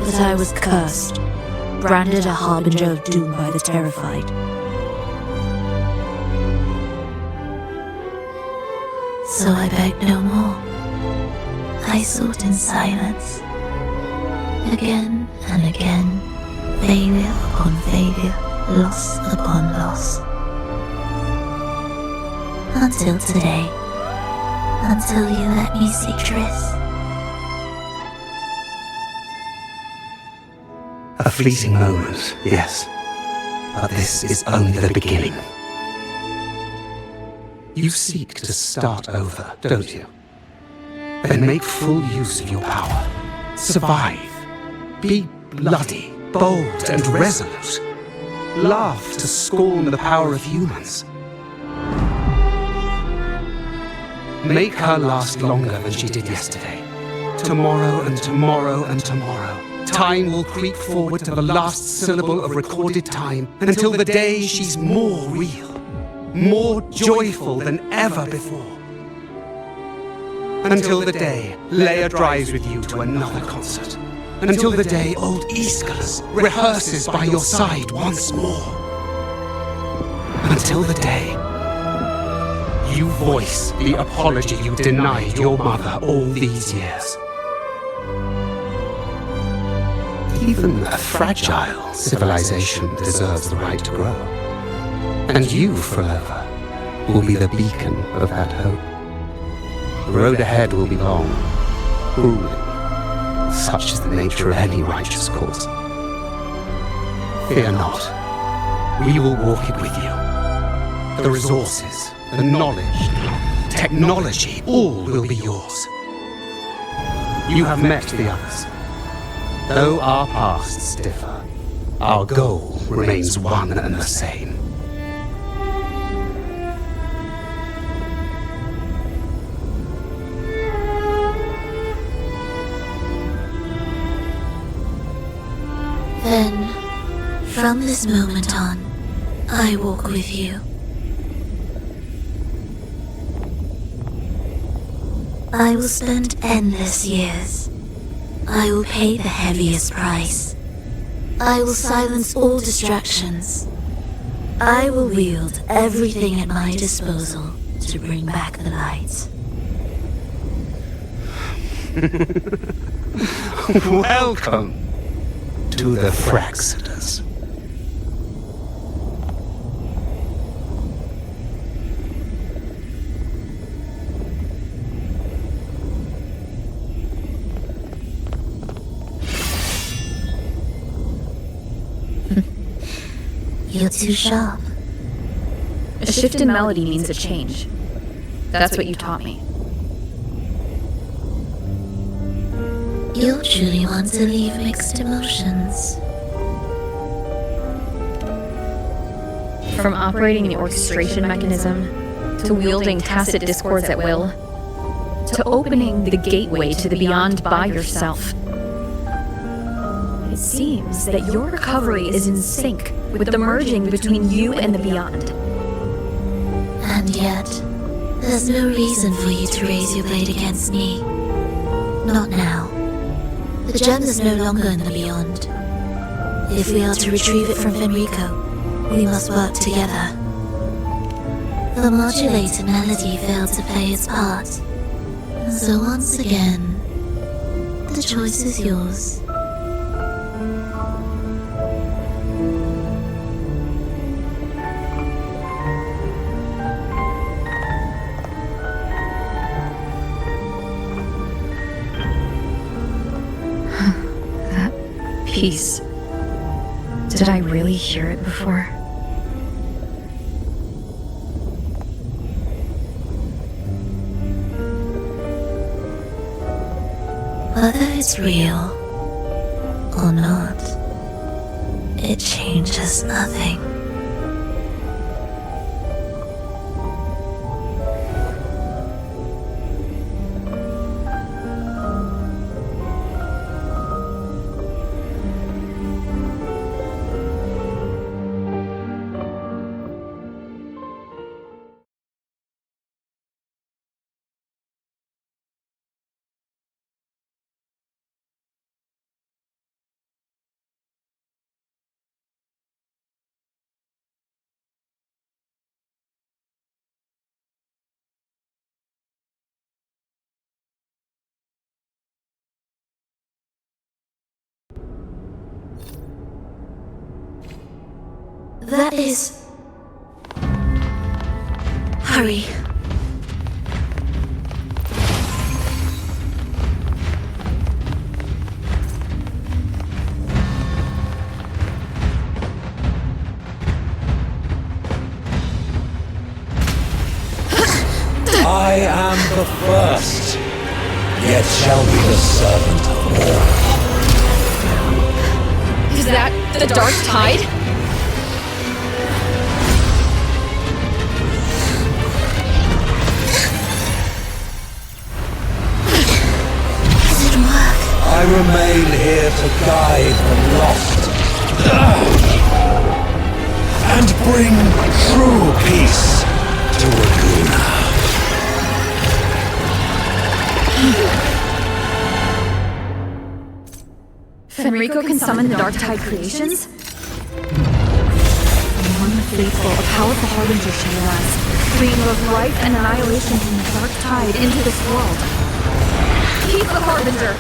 But I was cursed, branded a harbinger of doom by the terrified. So I begged no more. I sought in silence. Again and again, failure upon failure, loss upon loss. Until today, until you let me see Triss. A fleeting moment, yes, but this is only the beginning. You seek to start over, don't you? Then make full use of your power. Survive. Be bloody, bold, and resolute. Laugh to scorn the power of humans. Make her last longer than she did yesterday. Tomorrow and tomorrow and tomorrow. Time will creep forward to the last syllable of recorded time until the day she's more real, more joyful than ever before. Until the day Leia drives with you to another concert. Until the day old Aeschylus rehearses by your side once more. Until the day you voice the apology you denied your mother all these years. Even a fragile civilization deserves the right to grow. And you, Frolova, will be the beacon of that hope. The road ahead will be long, grueling. Such is the nature of any righteous cause. Fear not. We will walk it with you. The resources, the knowledge, technology, all will be yours. You have met the others. Though our pasts differ, our goal remains one and the same. Then, from this moment on, I walk with you. I will spend endless years. I will pay the heaviest price. I will silence all distractions. I will wield everything at my disposal to bring back the light. Welcome to the Fraxiters. You're too sharp. A shift in melody means a change. That's what you taught me. You're truly one to leave mixed emotions. From operating the orchestration mechanism, to wielding tacit discords at will, to opening the gateway to the beyond by yourself. It seems that your recovery is in sync with the merging between you and the beyond. And yet, there's no reason for you to raise your blade against me. Not now. The gem is no longer in the beyond. If we are to retrieve it from Fenrico, we must work together. The modulated melody failed to play its part. So once again, the choice is yours. Peace. Did I really hear it before? Whether it's real or not, it changes nothing. That is... Hurry. I am the first, yet shall be the servant of all. Is that the dark tide? I remain here to guide the lost and bring true peace to Laguna. Fenrico can summon the dark tide creations? One faithful, a powerful harbinger she was, bringing both life and annihilation from the dark tide into this world. Keep the harbinger!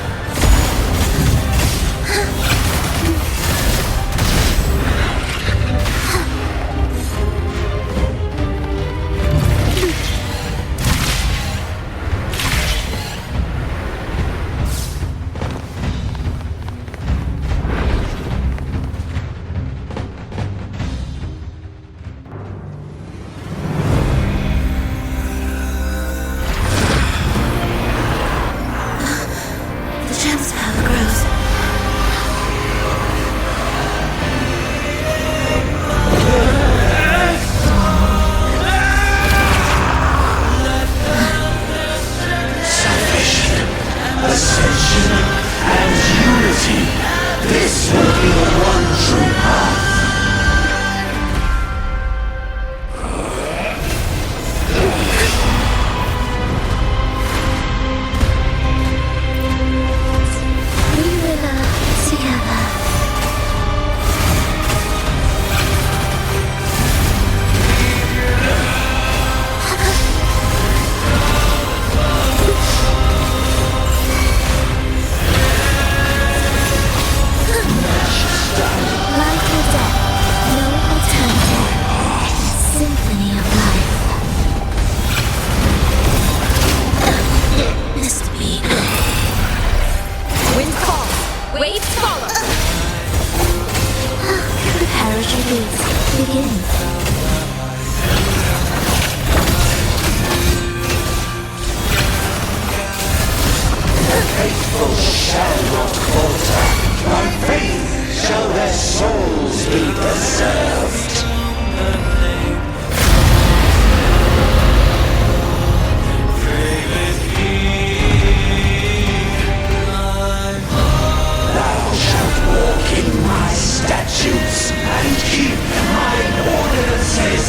shall not falter. By faith shall their souls be preserved. Thou shalt walk in my statutes and keep mine ordinances.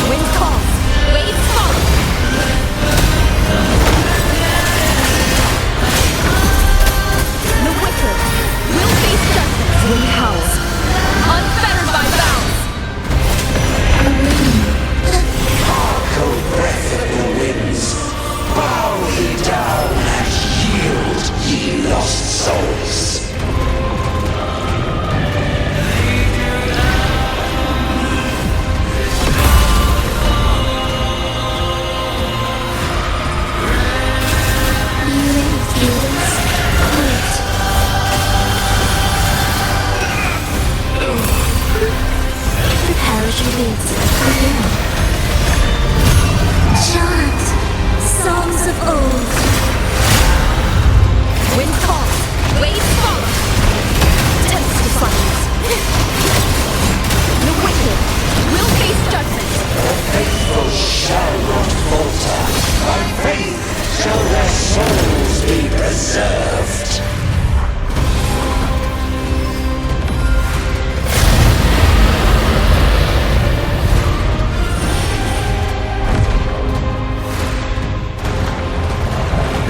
Wind calls, waves fall. The wicked will face justice. Wind howls, unfettered by bounds. Hark, O breath of the winds, bow ye down and yield, ye lost souls. Chant songs of old. Wind calls, waves follow. Tempest to silence. The wicked will face judgment. The faithful shall not falter. By faith shall their souls be preserved.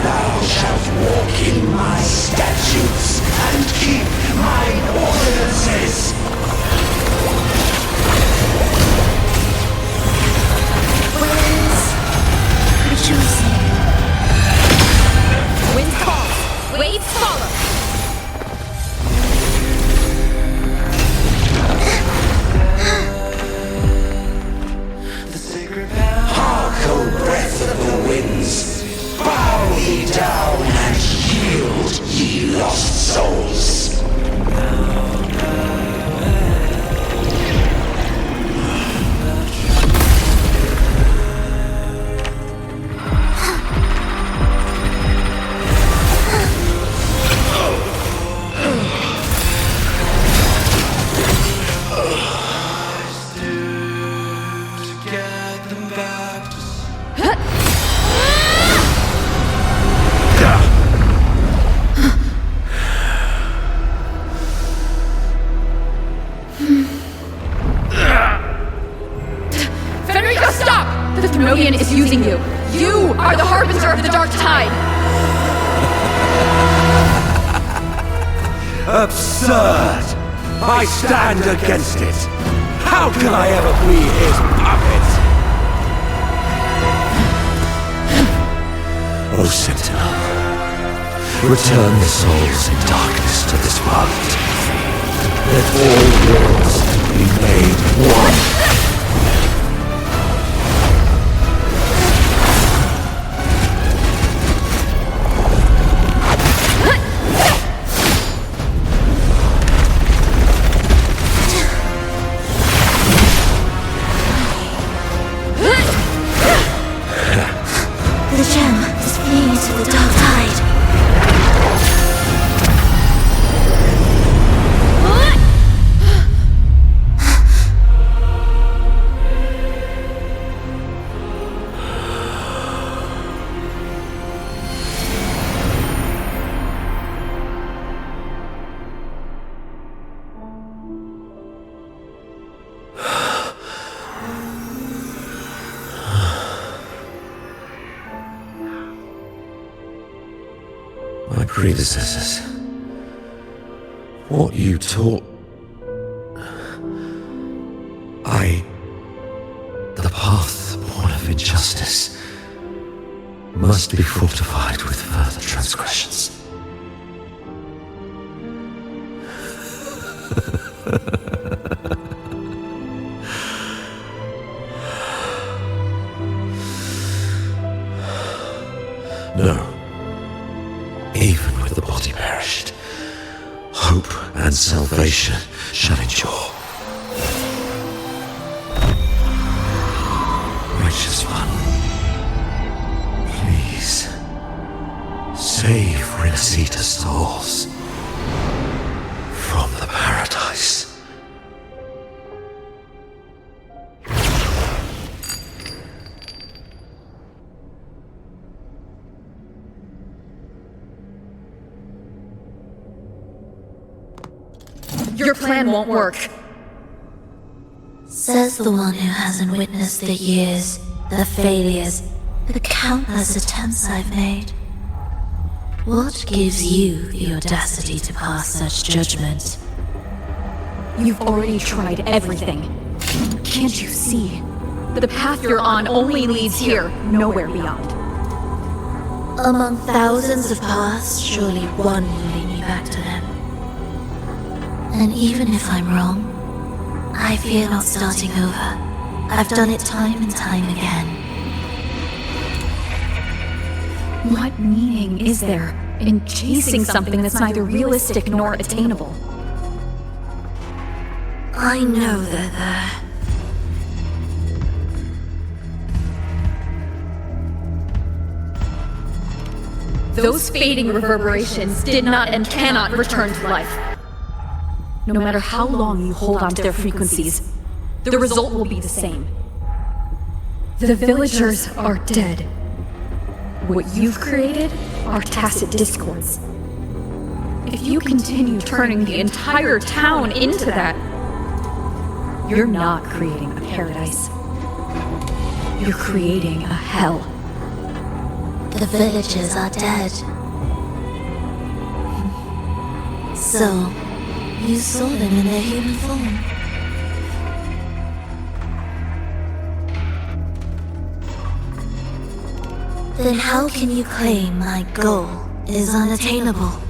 Thou shalt walk in my statutes and keep mine ordinances. Winds rejoicing. Wind calls, waves follow. Hark, O breath of the winds, bow ye down and yield, ye lost souls. Federico, stop! The Thermodian is using you. You are the harbinger of the dark tide. Absurd! I stand against it! How can I ever be his puppet? O Sentinel, return the souls in darkness to this world. Let all worlds be made one. The gem is fleeing into the dark tide. My predecessors, what you taught, the path born of injustice, must be fortified with further transgressions. No. Even with the body perished, hope and salvation shall endure. Your plan won't work. Says the one who hasn't witnessed the years, the failures, the countless attempts I've made. What gives you the audacity to pass such judgment? You've already tried everything. Can't you see? The path you're on only leads here, nowhere beyond. Among thousands of paths, surely one will lead me back to them. And even if I'm wrong, I fear not starting over. I've done it time and time again. What meaning is there in chasing something that's neither realistic nor attainable? I know they're there. Those fading reverberations did not and cannot return to life. No matter how long you hold on to their frequencies, the result will be the same. The villagers are dead. What you've created are tacit discords. If you continue turning the entire town into that, you're not creating a paradise. You're creating a hell. The villagers are dead. So, you saw them in their human form. Then how can you claim my goal is unattainable?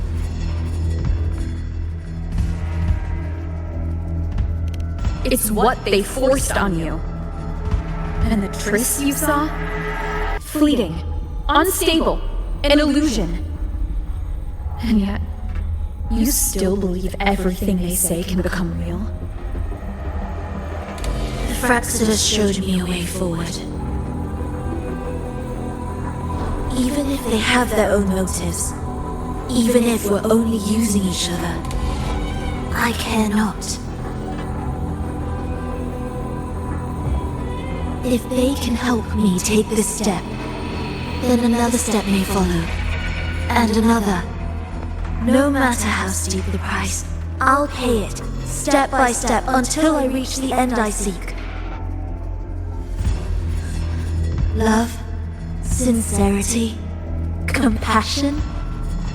It's what they forced on you. And the tryst you saw? Fleeting, unstable, an illusion. And yet, you still believe everything they say can become real? The Fraxidus showed me a way forward. Even if they have their own motives, even if we're only using each other, I care not. If they can help me take this step, then another step may follow, and another. No matter how steep the price, I'll pay it, step by step, until I reach the end I seek. Love, sincerity, compassion,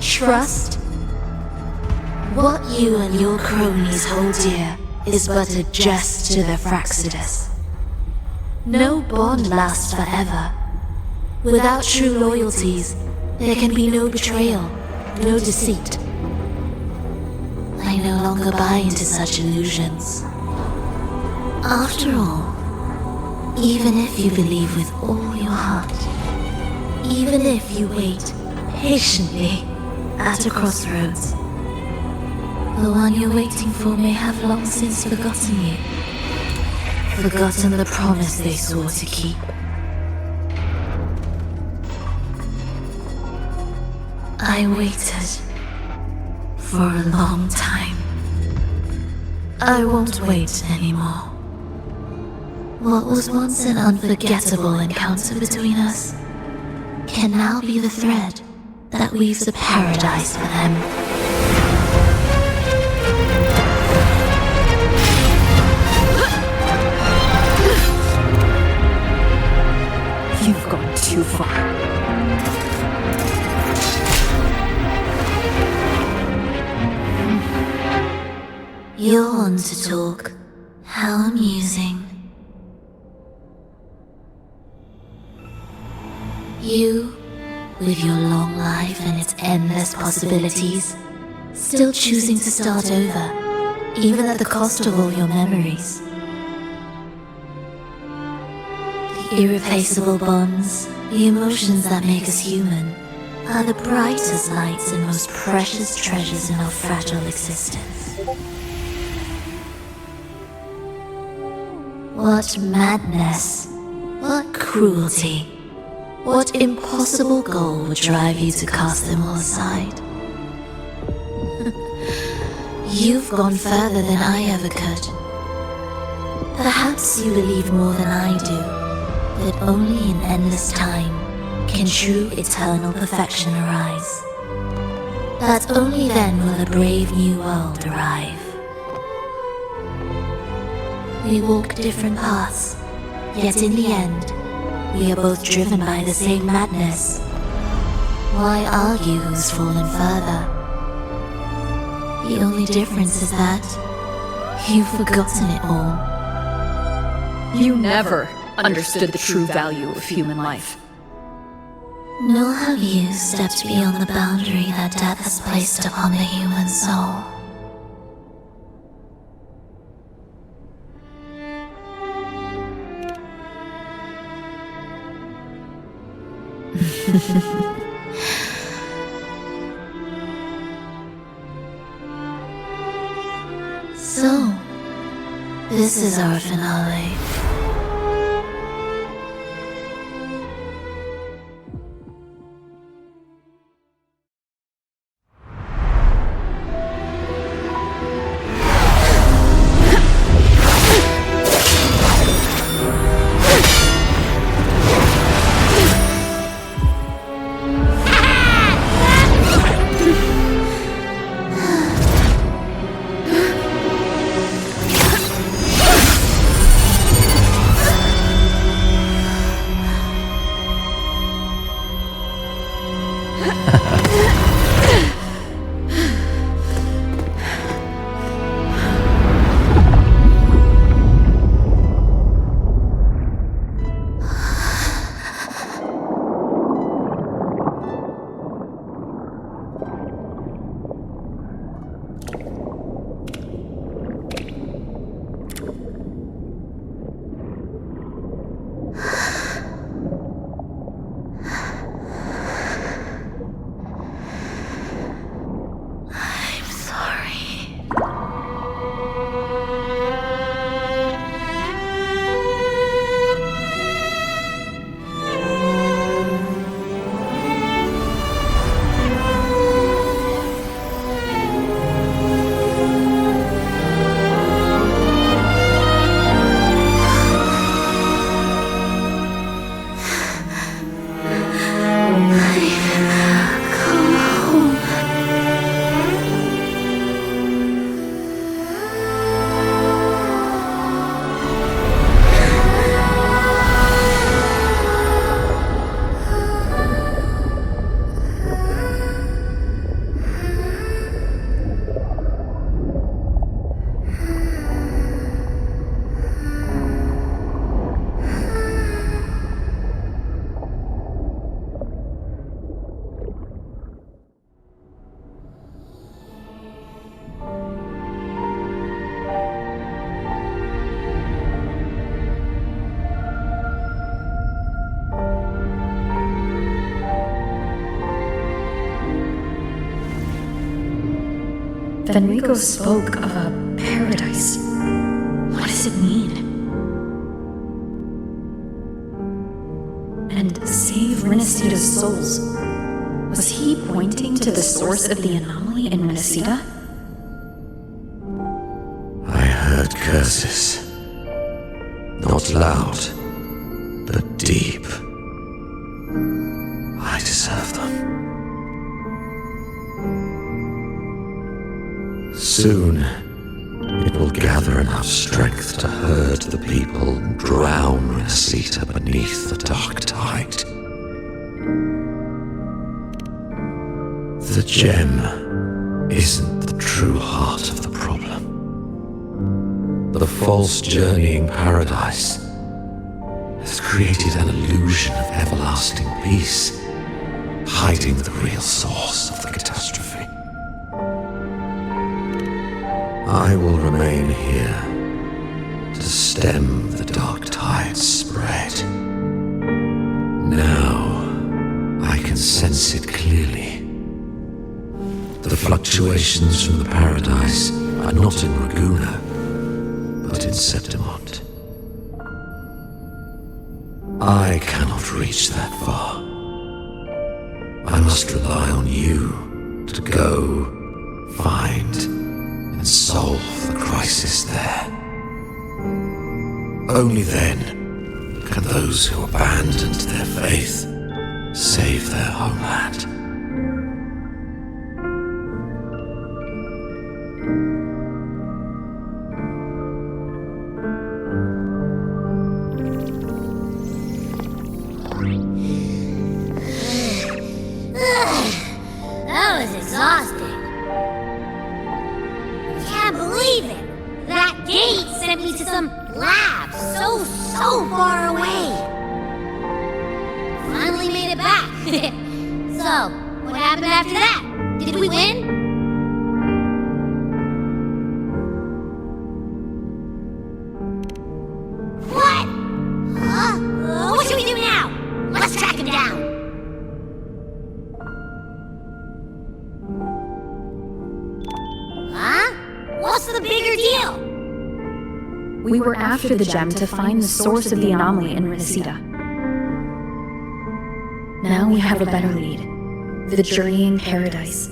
trust. What you and your cronies hold dear is but a jest to the Fraxidus. No bond lasts forever. Without true loyalties, there can be no betrayal, no deceit. I no longer buy into such illusions. After all, even if you believe with all your heart, even if you wait patiently at a crossroads, the one you're waiting for may have long since forgotten you. Forgotten the promise they swore to keep. I waited for a long time. I won't wait anymore. What was once an unforgettable encounter between us can now be the thread that weaves a paradise for them. You've gone too far. You're on to talk. How amusing. You, with your long life and its endless possibilities, still choosing to start over, even at the cost of all your memories. The irreplaceable bonds, the emotions that make us human, are the brightest lights and most precious treasures in our fragile existence. What madness, what cruelty, what impossible goal would drive you to cast them all aside? You've gone further than I ever could. Perhaps you believe more than I do, that only in endless time can true eternal perfection arise. That only then will a brave new world arrive. We walk different paths, yet in the end, we are both driven by the same madness. Why argue who's fallen further? The only difference is that you've forgotten it all. You never understood the true value of human life. Nor have you stepped beyond the boundary that death has placed upon the human soul. So, this is our finale. Fenrico spoke of a paradise. What does it mean? And save Renacita's souls. Was he pointing to the source of the anomaly in Renacita? I heard curses. Not loud, but deep. I deserve them. Soon, it will gather enough strength to herd the people and drown Renacita beneath the dark tide. The gem isn't the true heart of the problem. The false journeying paradise has created an illusion of everlasting peace, hiding the real source of the catastrophe. I will remain here to stem the dark tide's spread. Now, I can sense it clearly. The fluctuations from the paradise are not in Raguna, but in Septimont. I cannot reach that far. I must rely on you to go, find, and solve the crisis there. Only then can those who abandoned their faith save their homeland. some lab so far away. Finally made it back. So, what happened after that? Did we win? What? What should we do now? Let's track him down. Huh? What's the bigger deal? We were after the gem to find the source of the anomaly in Renacita. Now we have a better lead. The journeying paradise.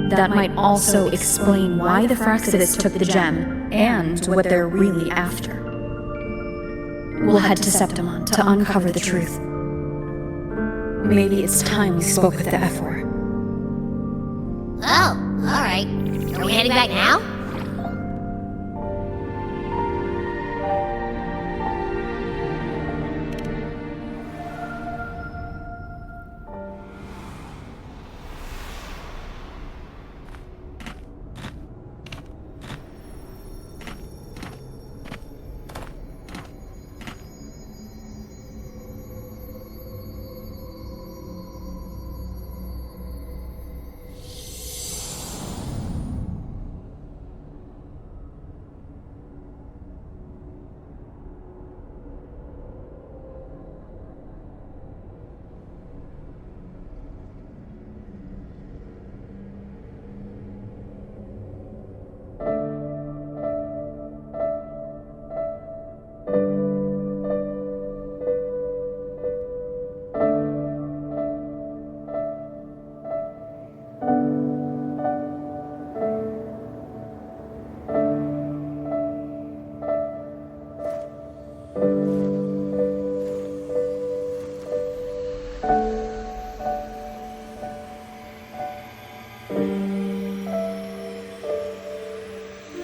That might also explain why the Fraxidus took the gem, and what they're really after. We'll head to Septimon to uncover the truth. Maybe it's time we spoke with the F4. Oh, alright. Are we heading back now?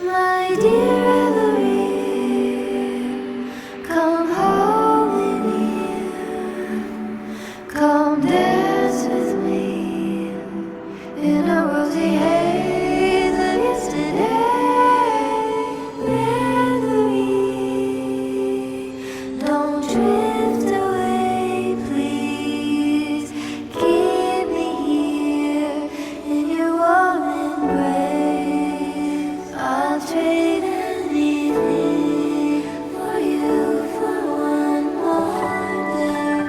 My dear Eloise, come home with me. Come dance with me in a rosy haze of yesterday. Eloise, don't drift away, please. Keep me here in your warm embrace. I'll trade anything for you for one more day.